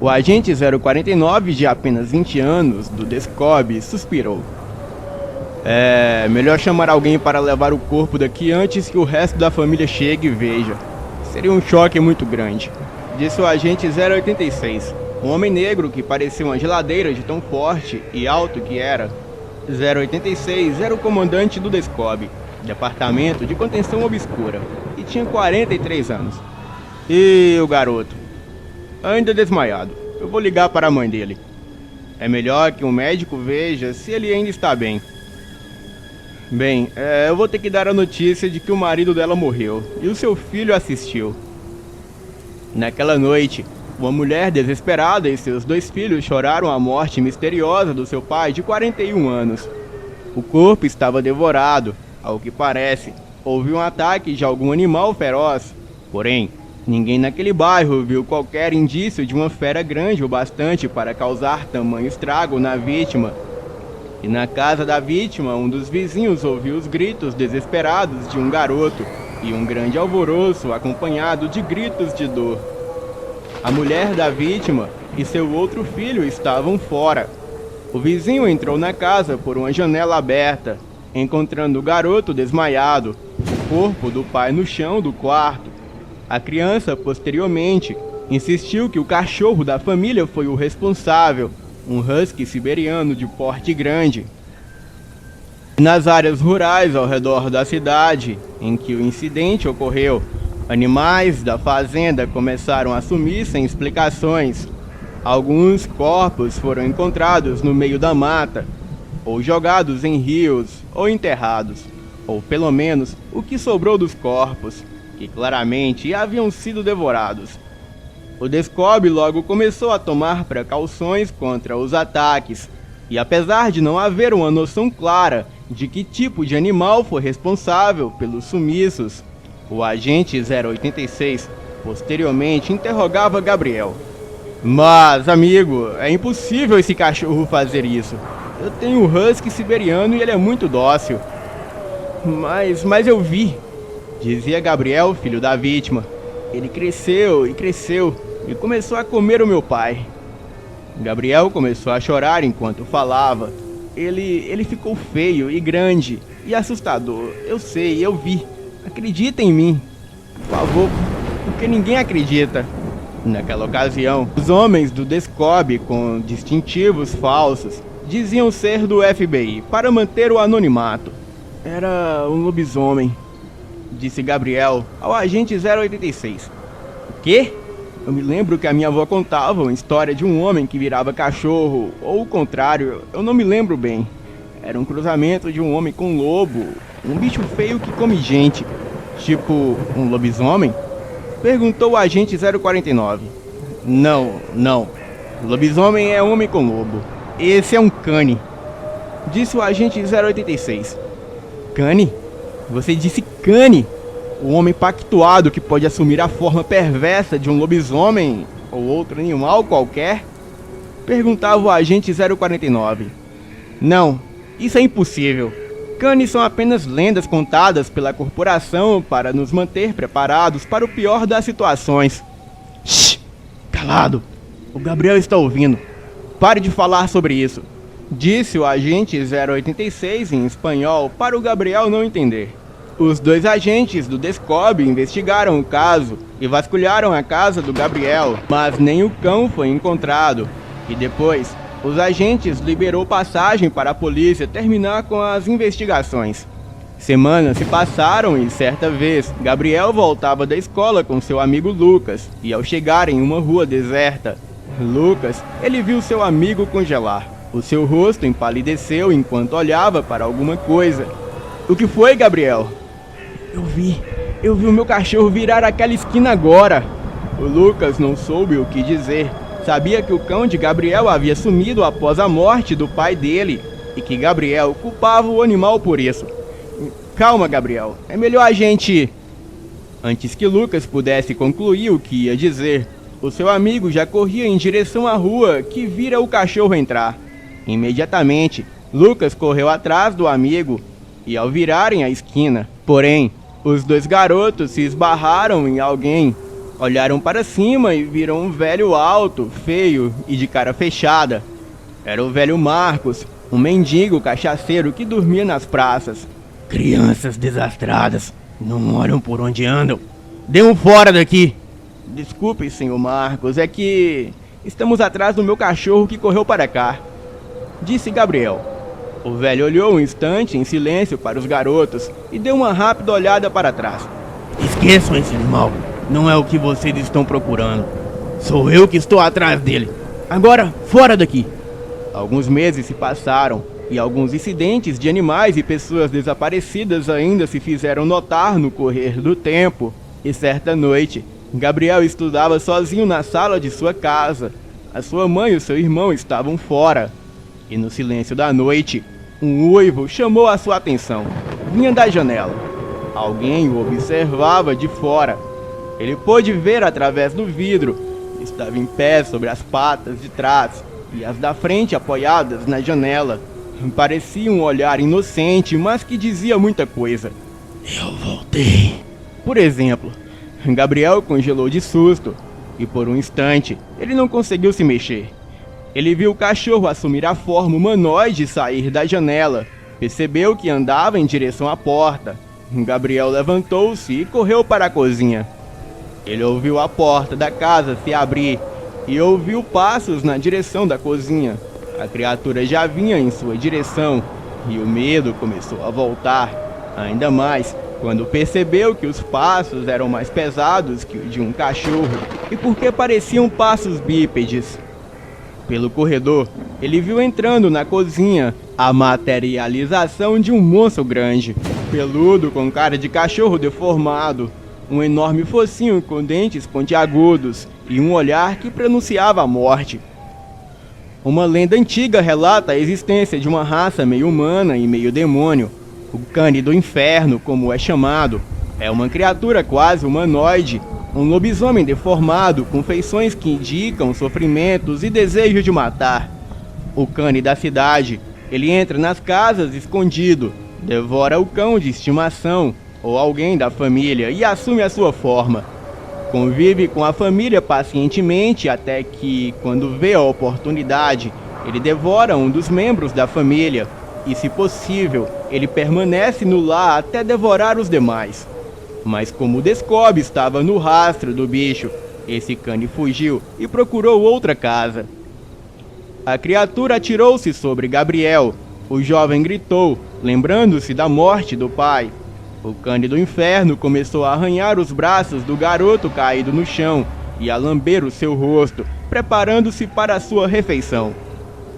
O agente 049, de apenas 20 anos, do Descob, suspirou. Melhor chamar alguém para levar o corpo daqui antes que o resto da família chegue e veja. Seria um choque muito grande, disse o agente 086, um homem negro que parecia uma geladeira de tão forte e alto que era. 086 era o comandante do Descob, Departamento de Contenção Obscura, e tinha 43 anos. E o garoto? Ainda desmaiado. Eu vou ligar para a mãe dele. É melhor que um médico veja se ele ainda está bem. Bem, eu vou ter que dar a notícia de que o marido dela morreu e o seu filho assistiu. Naquela noite, uma mulher desesperada e seus 2 filhos choraram a morte misteriosa do seu pai de 41 anos. O corpo estava devorado. Ao que parece, houve um ataque de algum animal feroz. Porém, ninguém naquele bairro viu qualquer indício de uma fera grande o bastante para causar tamanho estrago na vítima. E na casa da vítima, um dos vizinhos ouviu os gritos desesperados de um garoto e um grande alvoroço acompanhado de gritos de dor. A mulher da vítima e seu outro filho estavam fora. O vizinho entrou na casa por uma janela aberta, encontrando o garoto desmaiado, o corpo do pai no chão do quarto. A criança, posteriormente, insistiu que o cachorro da família foi o responsável, um husky siberiano de porte grande. Nas áreas rurais ao redor da cidade em que o incidente ocorreu, animais da fazenda começaram a sumir sem explicações. Alguns corpos foram encontrados no meio da mata, ou jogados em rios, ou enterrados, ou pelo menos o que sobrou dos corpos, que claramente haviam sido devorados. O Descobre logo começou a tomar precauções contra os ataques, e apesar de não haver uma noção clara de que tipo de animal foi responsável pelos sumiços, o agente 086 posteriormente interrogava Gabriel. Mas, amigo, é impossível esse cachorro fazer isso. Eu tenho um husky siberiano e ele é muito dócil. Mas eu vi, dizia Gabriel, filho da vítima. Ele cresceu e cresceu e começou a comer o meu pai. Gabriel começou a chorar enquanto falava. Ele ficou feio e grande e assustador. Eu sei, eu vi. Acredita em mim, por favor, porque ninguém acredita. Naquela ocasião, os homens do Descobre com distintivos falsos diziam ser do FBI para manter o anonimato. Era um lobisomem, disse Gabriel ao agente 086. O quê? Eu me lembro que a minha avó contava uma história de um homem que virava cachorro, ou o contrário, eu não me lembro bem. Era um cruzamento de um homem com um lobo, um bicho feio que come gente. Tipo, um lobisomem? Perguntou o agente 049. Não. Lobisomem é homem com lobo. Esse é um cane, disse o agente 086. Cane? Você disse cane? O homem pactuado que pode assumir a forma perversa de um lobisomem ou outro animal qualquer? Perguntava o agente 049. Não, isso é impossível. Canes são apenas lendas contadas pela corporação para nos manter preparados para o pior das situações. Shhh! Calado! O Gabriel está ouvindo. Pare de falar sobre isso, disse o agente 086 em espanhol para o Gabriel não entender. Os 2 agentes do Descobre investigaram o caso e vasculharam a casa do Gabriel, mas nem o cão foi encontrado. E depois, os agentes liberou passagem para a polícia terminar com as investigações. Semanas se passaram e certa vez, Gabriel voltava da escola com seu amigo Lucas, e ao chegar em uma rua deserta, ele viu seu amigo congelar. O seu rosto empalideceu enquanto olhava para alguma coisa. O que foi, Gabriel? Eu vi o meu cachorro virar aquela esquina agora. O Lucas não soube o que dizer. Sabia que o cão de Gabriel havia sumido após a morte do pai dele e que Gabriel culpava o animal por isso. Calma, Gabriel. É melhor a gente... Antes que Lucas pudesse concluir o que ia dizer, o seu amigo já corria em direção à rua que vira o cachorro entrar. Imediatamente, Lucas correu atrás do amigo e ao virarem a esquina, porém, os 2 garotos se esbarraram em alguém. Olharam para cima e viram um velho alto, feio e de cara fechada. Era o velho Marcos, um mendigo cachaceiro que dormia nas praças. Crianças desastradas, não olham por onde andam. Dê um fora daqui! Desculpe, senhor Marcos, é que estamos atrás do meu cachorro que correu para cá, disse Gabriel. O velho olhou um instante em silêncio para os garotos e deu uma rápida olhada para trás. Esqueçam esse animal. Não é o que vocês estão procurando. Sou eu que estou atrás dele. Agora, fora daqui! Alguns meses se passaram e alguns incidentes de animais e pessoas desaparecidas ainda se fizeram notar no correr do tempo. E certa noite, Gabriel estudava sozinho na sala de sua casa. A sua mãe e o seu irmão estavam fora. E no silêncio da noite, um uivo chamou a sua atenção. Vinha da janela. Alguém o observava de fora. Ele pôde ver através do vidro. Estava em pé sobre as patas de trás e as da frente apoiadas na janela. Parecia um olhar inocente, mas que dizia muita coisa. Eu voltei. Por exemplo, Gabriel congelou de susto e por um instante ele não conseguiu se mexer. Ele viu o cachorro assumir a forma humanoide e sair da janela. Percebeu que andava em direção à porta. Gabriel levantou-se e correu para a cozinha. Ele ouviu a porta da casa se abrir e ouviu passos na direção da cozinha. A criatura já vinha em sua direção e o medo começou a voltar, ainda mais quando percebeu que os passos eram mais pesados que o de um cachorro e porque pareciam passos bípedes. Pelo corredor, ele viu entrando na cozinha a materialização de um monstro grande, peludo com cara de cachorro deformado, um enorme focinho com dentes pontiagudos e um olhar que pronunciava a morte. Uma lenda antiga relata a existência de uma raça meio humana e meio demônio. O Cane do Inferno, como é chamado, é uma criatura quase humanoide, um lobisomem deformado com feições que indicam sofrimentos e desejo de matar. O Cane da cidade, ele entra nas casas escondido, devora o cão de estimação ou alguém da família e assume a sua forma. Convive com a família pacientemente até que, quando vê a oportunidade, ele devora um dos membros da família e, se possível, ele permanece no lar até devorar os demais. Mas como o Descobre estava no rastro do bicho, esse Cane fugiu e procurou outra casa. A criatura atirou-se sobre Gabriel. O jovem gritou, lembrando-se da morte do pai. O Cane do Inferno começou a arranhar os braços do garoto caído no chão e a lamber o seu rosto, preparando-se para a sua refeição.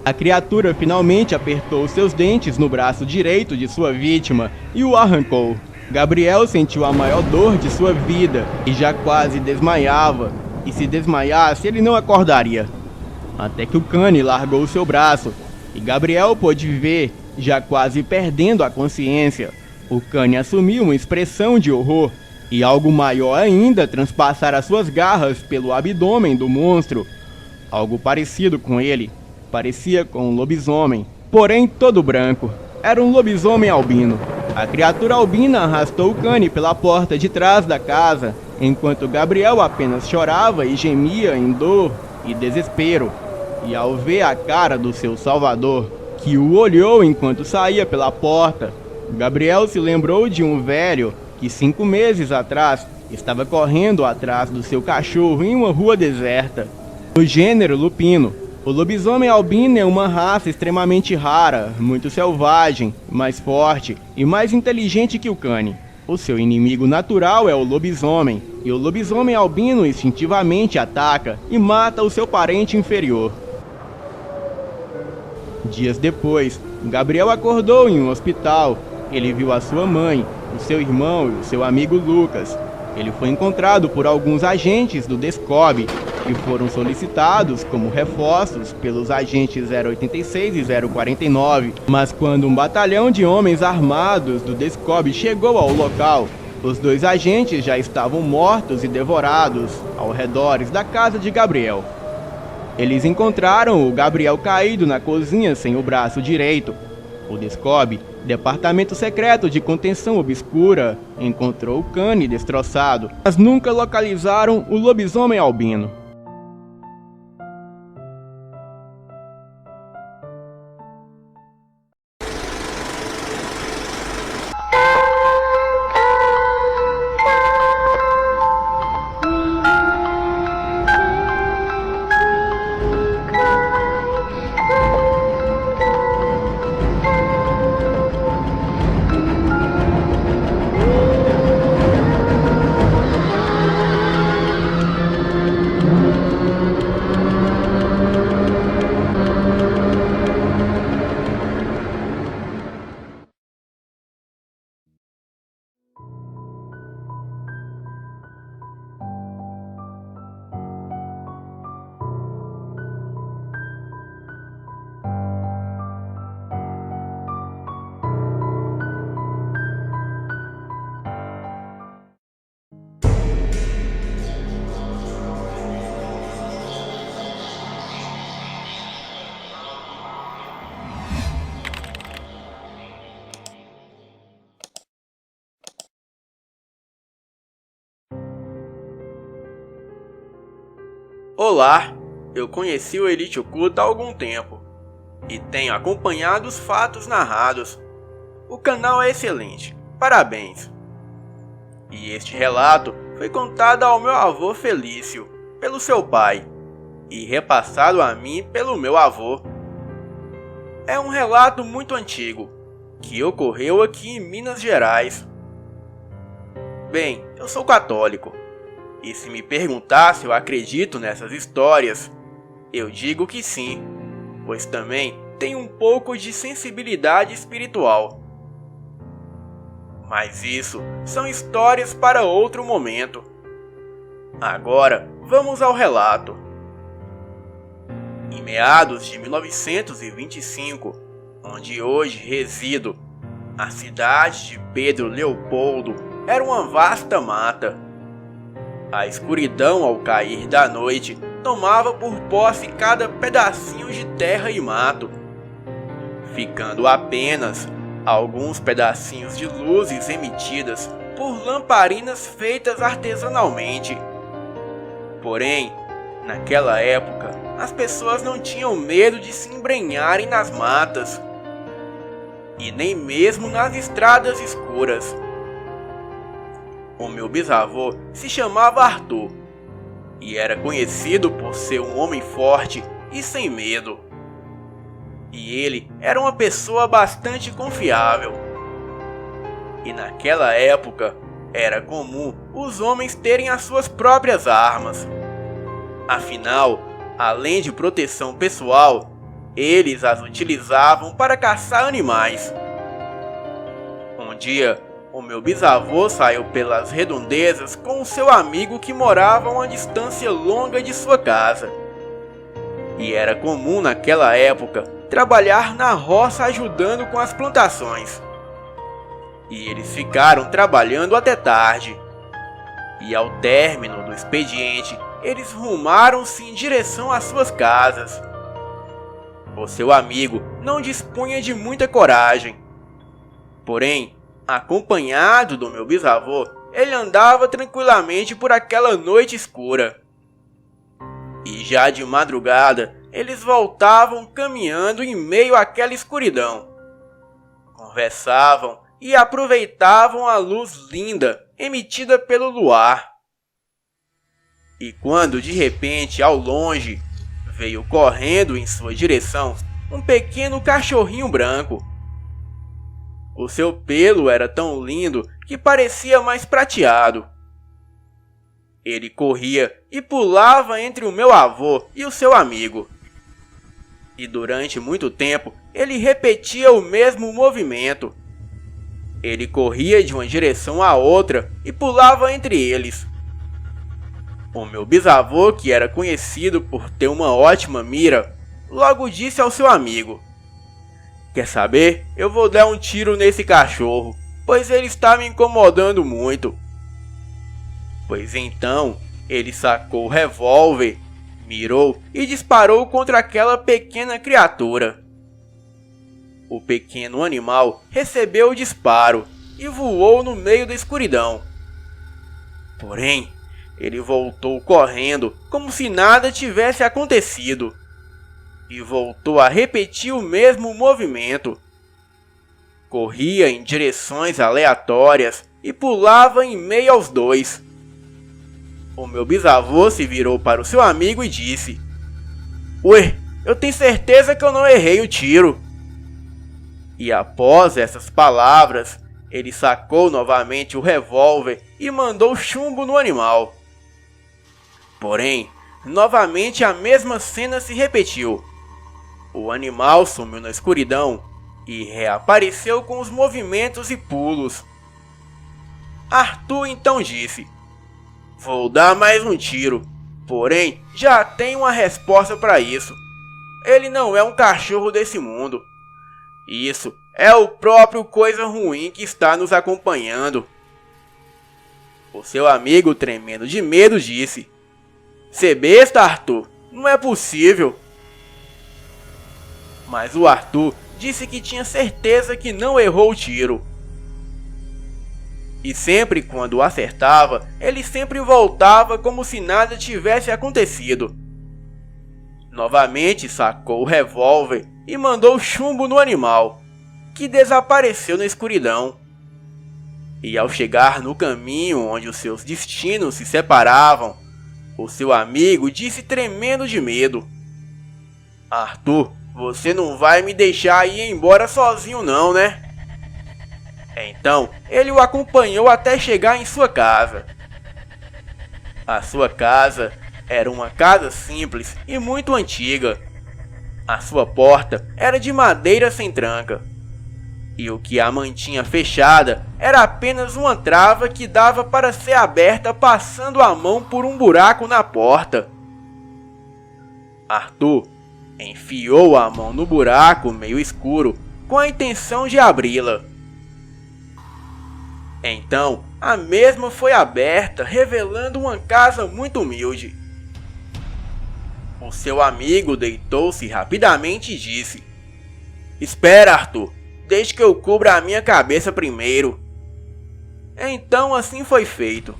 A criatura finalmente apertou seus dentes no braço direito de sua vítima e o arrancou. Gabriel sentiu a maior dor de sua vida e já quase desmaiava, e se desmaiasse ele não acordaria. Até que o Cane largou seu braço e Gabriel pôde ver, já quase perdendo a consciência. O Cane assumiu uma expressão de horror e algo maior ainda transpassar as suas garras pelo abdômen do monstro. Algo parecido com ele, parecia com um lobisomem, porém todo branco. Era um lobisomem albino. A criatura albina arrastou o Cane pela porta de trás da casa, enquanto Gabriel apenas chorava e gemia em dor e desespero. E ao ver a cara do seu salvador, que o olhou enquanto saía pela porta, Gabriel se lembrou de um velho que 5 meses atrás estava correndo atrás do seu cachorro em uma rua deserta. Do gênero lupino, o lobisomem albino é uma raça extremamente rara, muito selvagem, mais forte e mais inteligente que o Cane. O seu inimigo natural é o lobisomem, e o lobisomem albino instintivamente ataca e mata o seu parente inferior. Dias depois, Gabriel acordou em um hospital. Ele viu a sua mãe, o seu irmão e o seu amigo Lucas. Ele foi encontrado por alguns agentes do Descobre que foram solicitados como reforços pelos agentes 086 e 049. Mas quando um batalhão de homens armados do Descobre chegou ao local, os 2 agentes já estavam mortos e devorados ao redor da casa de Gabriel. Eles encontraram o Gabriel caído na cozinha sem o braço direito. O Descobre, Departamento Secreto de Contenção Obscura, encontrou o Cane destroçado, mas nunca localizaram o lobisomem albino. Olá, eu conheci o Elite Oculta há algum tempo e tenho acompanhado os fatos narrados. O canal é excelente, parabéns. E este relato foi contado ao meu avô Felício, pelo seu pai, e repassado a mim pelo meu avô. É um relato muito antigo, que ocorreu aqui em Minas Gerais. Bem, eu sou católico, e se me perguntar se eu acredito nessas histórias, eu digo que sim, pois também tenho um pouco de sensibilidade espiritual. Mas isso são histórias para outro momento. Agora vamos ao relato. Em meados de 1925, onde hoje resido, a cidade de Pedro Leopoldo era uma vasta mata. A escuridão ao cair da noite tomava por posse cada pedacinho de terra e mato, ficando apenas alguns pedacinhos de luzes emitidas por lamparinas feitas artesanalmente. Porém, naquela época, as pessoas não tinham medo de se embrenharem nas matas e nem mesmo nas estradas escuras. O meu bisavô se chamava Arthur e era conhecido por ser um homem forte e sem medo. E ele era uma pessoa bastante confiável. E naquela época era comum os homens terem as suas próprias armas. Afinal, além de proteção pessoal, eles as utilizavam para caçar animais. Um dia, o meu bisavô saiu pelas redondezas com o seu amigo que morava a uma distância longa de sua casa. E era comum naquela época trabalhar na roça ajudando com as plantações. E eles ficaram trabalhando até tarde. E ao término do expediente, eles rumaram-se em direção às suas casas. O seu amigo não dispunha de muita coragem. Porém, acompanhado do meu bisavô, ele andava tranquilamente por aquela noite escura. E já de madrugada, eles voltavam caminhando em meio àquela escuridão. Conversavam e aproveitavam a luz linda emitida pelo luar. E quando de repente, ao longe, veio correndo em sua direção um pequeno cachorrinho branco. O seu pelo era tão lindo que parecia mais prateado. Ele corria e pulava entre o meu avô e o seu amigo. E durante muito tempo ele repetia o mesmo movimento. Ele corria de uma direção à outra e pulava entre eles. O meu bisavô, que era conhecido por ter uma ótima mira, logo disse ao seu amigo: "Quer saber? Eu vou dar um tiro nesse cachorro, pois ele está me incomodando muito." Pois então, ele sacou o revólver, mirou e disparou contra aquela pequena criatura. O pequeno animal recebeu o disparo e voou no meio da escuridão. Porém, ele voltou correndo como se nada tivesse acontecido e voltou a repetir o mesmo movimento. Corria em direções aleatórias e pulava em meio aos dois. O meu bisavô se virou para o seu amigo e disse: "Ué, eu tenho certeza que eu não errei o tiro." E após essas palavras, ele sacou novamente o revólver e mandou chumbo no animal. Porém, novamente a mesma cena se repetiu. O animal sumiu na escuridão e reapareceu com os movimentos e pulos. Arthur então disse: "Vou dar mais um tiro, porém já tenho uma resposta para isso. Ele não é um cachorro desse mundo. Isso é o próprio coisa ruim que está nos acompanhando." O seu amigo, tremendo de medo, disse: "Cê besta, Arthur, não é possível." Mas o Arthur disse que tinha certeza que não errou o tiro. E sempre quando acertava, ele sempre voltava como se nada tivesse acontecido, novamente sacou o revólver e mandou chumbo no animal, que desapareceu na escuridão. E ao chegar no caminho onde os seus destinos se separavam, o seu amigo disse tremendo de medo: "Arthur, você não vai me deixar ir embora sozinho não, né?" Então, ele o acompanhou até chegar em sua casa. A sua casa era uma casa simples e muito antiga. A sua porta era de madeira sem tranca. E o que a mantinha fechada era apenas uma trava que dava para ser aberta passando a mão por um buraco na porta. Arthur enfiou a mão no buraco meio escuro com a intenção de abri-la. Então, a mesma foi aberta, revelando uma casa muito humilde. O seu amigo deitou-se rapidamente e disse: "Espera, Arthur, deixe que eu cubra a minha cabeça primeiro." Então assim foi feito.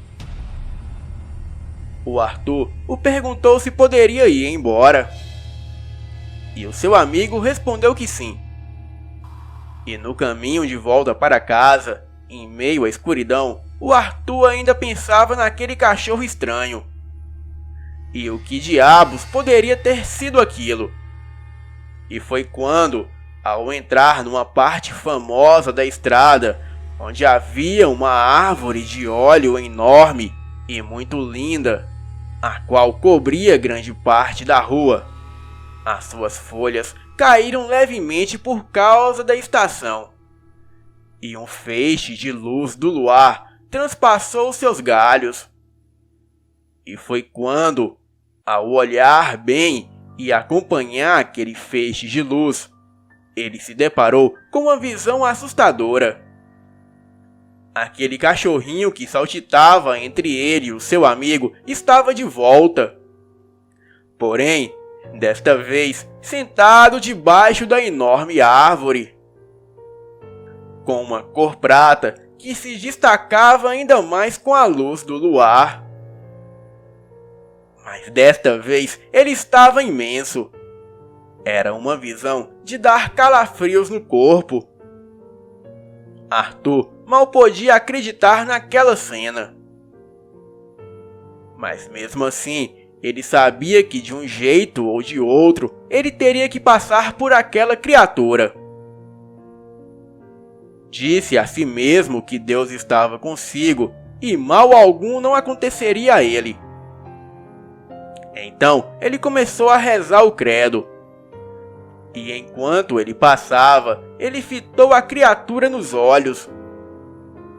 O Arthur o perguntou se poderia ir embora. E o seu amigo respondeu que sim. E no caminho de volta para casa, em meio à escuridão, o Arthur ainda pensava naquele cachorro estranho. E o que diabos poderia ter sido aquilo? E foi quando, ao entrar numa parte famosa da estrada, onde havia uma árvore de óleo enorme e muito linda, a qual cobria grande parte da rua, as suas folhas caíram levemente por causa da estação, e um feixe de luz do luar transpassou seus galhos. E foi quando, ao olhar bem e acompanhar aquele feixe de luz, ele se deparou com uma visão assustadora. Aquele cachorrinho que saltitava entre ele e o seu amigo estava de volta. Porém, desta vez, sentado debaixo da enorme árvore, com uma cor prata que se destacava ainda mais com a luz do luar. Mas desta vez ele estava imenso. Era uma visão de dar calafrios no corpo. Arthur mal podia acreditar naquela cena. Mas mesmo assim, ele sabia que de um jeito ou de outro, ele teria que passar por aquela criatura. Disse a si mesmo que Deus estava consigo e mal algum não aconteceria a ele. Então ele começou a rezar o credo. E enquanto ele passava, ele fitou a criatura nos olhos.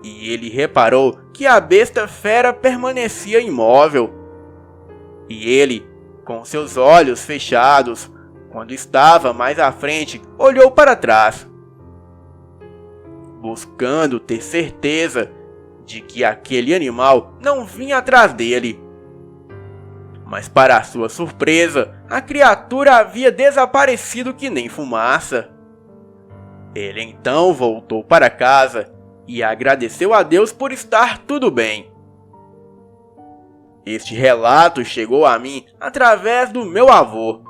E ele reparou que a besta fera permanecia imóvel. E ele, com seus olhos fechados, quando estava mais à frente, olhou para trás, buscando ter certeza de que aquele animal não vinha atrás dele. Mas para sua surpresa, a criatura havia desaparecido que nem fumaça. Ele então voltou para casa e agradeceu a Deus por estar tudo bem. Este relato chegou a mim através do meu avô.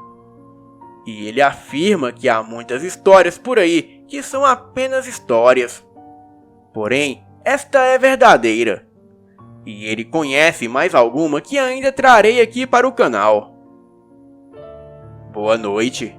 E ele afirma que há muitas histórias por aí que são apenas histórias. Porém, esta é verdadeira. E ele conhece mais alguma que ainda trarei aqui para o canal. Boa noite.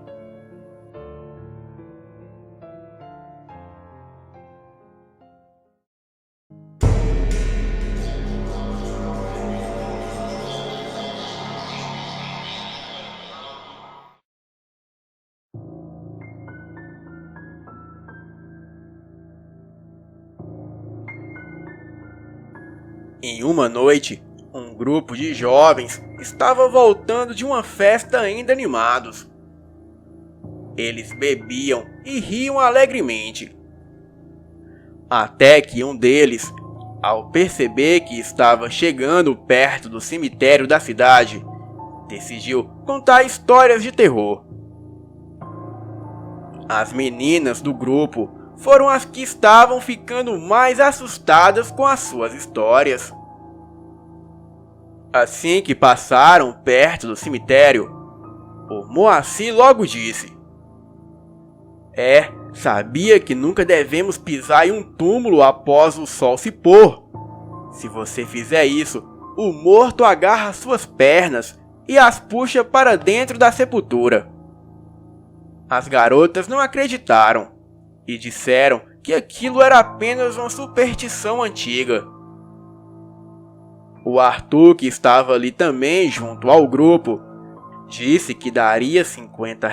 Em uma noite, um grupo de jovens estava voltando de uma festa ainda animados. Eles bebiam e riam alegremente. Até que um deles, ao perceber que estava chegando perto do cemitério da cidade, decidiu contar histórias de terror. As meninas do grupo foram as que estavam ficando mais assustadas com as suas histórias. Assim que passaram perto do cemitério, O Moacir logo disse: sabia que nunca devemos pisar em um túmulo após o sol se pôr. Se você fizer isso, o morto agarra suas pernas e as puxa para dentro da sepultura. As garotas não acreditaram e disseram que aquilo era apenas uma superstição antiga. O Arthur, que estava ali também junto ao grupo, disse que daria R$ 50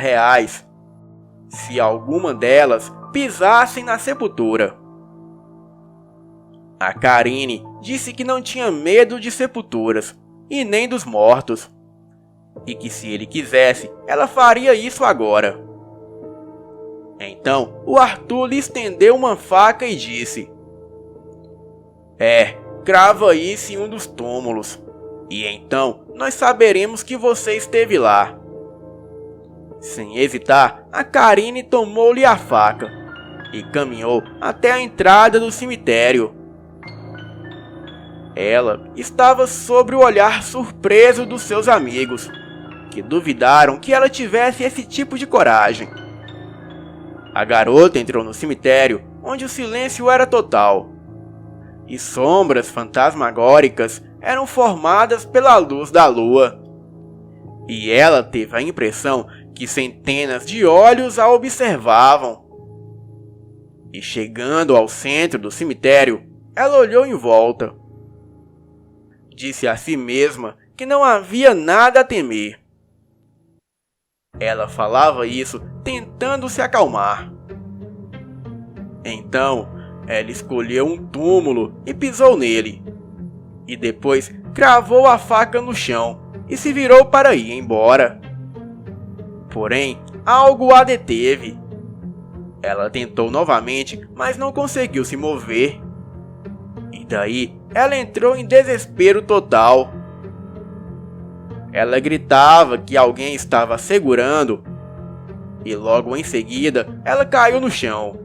se alguma delas pisassem na sepultura. A Karine disse que não tinha medo de sepulturas e nem dos mortos, e que se ele quisesse, ela faria isso agora. Então, o Arthur lhe estendeu uma faca e disse: crava isso em um dos túmulos, e então nós saberemos que você esteve lá. Sem hesitar, a Karine tomou-lhe a faca e caminhou até a entrada do cemitério. Ela estava sob o olhar surpreso dos seus amigos, que duvidaram que ela tivesse esse tipo de coragem. A garota entrou no cemitério, onde o silêncio era total, e sombras fantasmagóricas eram formadas pela luz da lua. E ela teve a impressão que centenas de olhos a observavam. E chegando ao centro do cemitério, ela olhou em volta. Disse a si mesma que não havia nada a temer. Ela falava isso tentando se acalmar. Então, ela escolheu um túmulo e pisou nele. E depois cravou a faca no chão e se virou para ir embora. Porém, algo a deteve. Ela tentou novamente, mas não conseguiu se mover. E daí, ela entrou em desespero total. Ela gritava que alguém estava segurando, e logo em seguida, ela caiu no chão.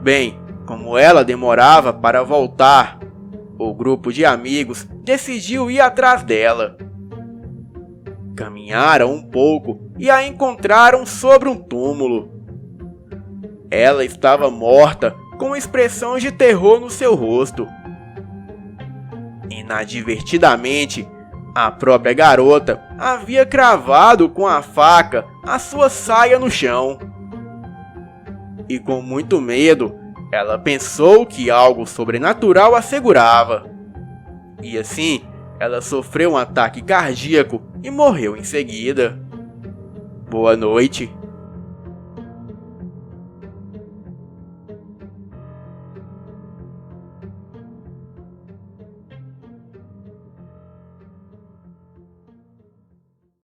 Bem, como ela demorava para voltar, o grupo de amigos decidiu ir atrás dela. Caminharam um pouco e a encontraram sobre um túmulo. Ela estava morta, com expressões de terror no seu rosto. Inadvertidamente, a própria garota havia cravado com a faca a sua saia no chão. E com muito medo, ela pensou que algo sobrenatural a segurava. E assim, ela sofreu um ataque cardíaco e morreu em seguida. Boa noite.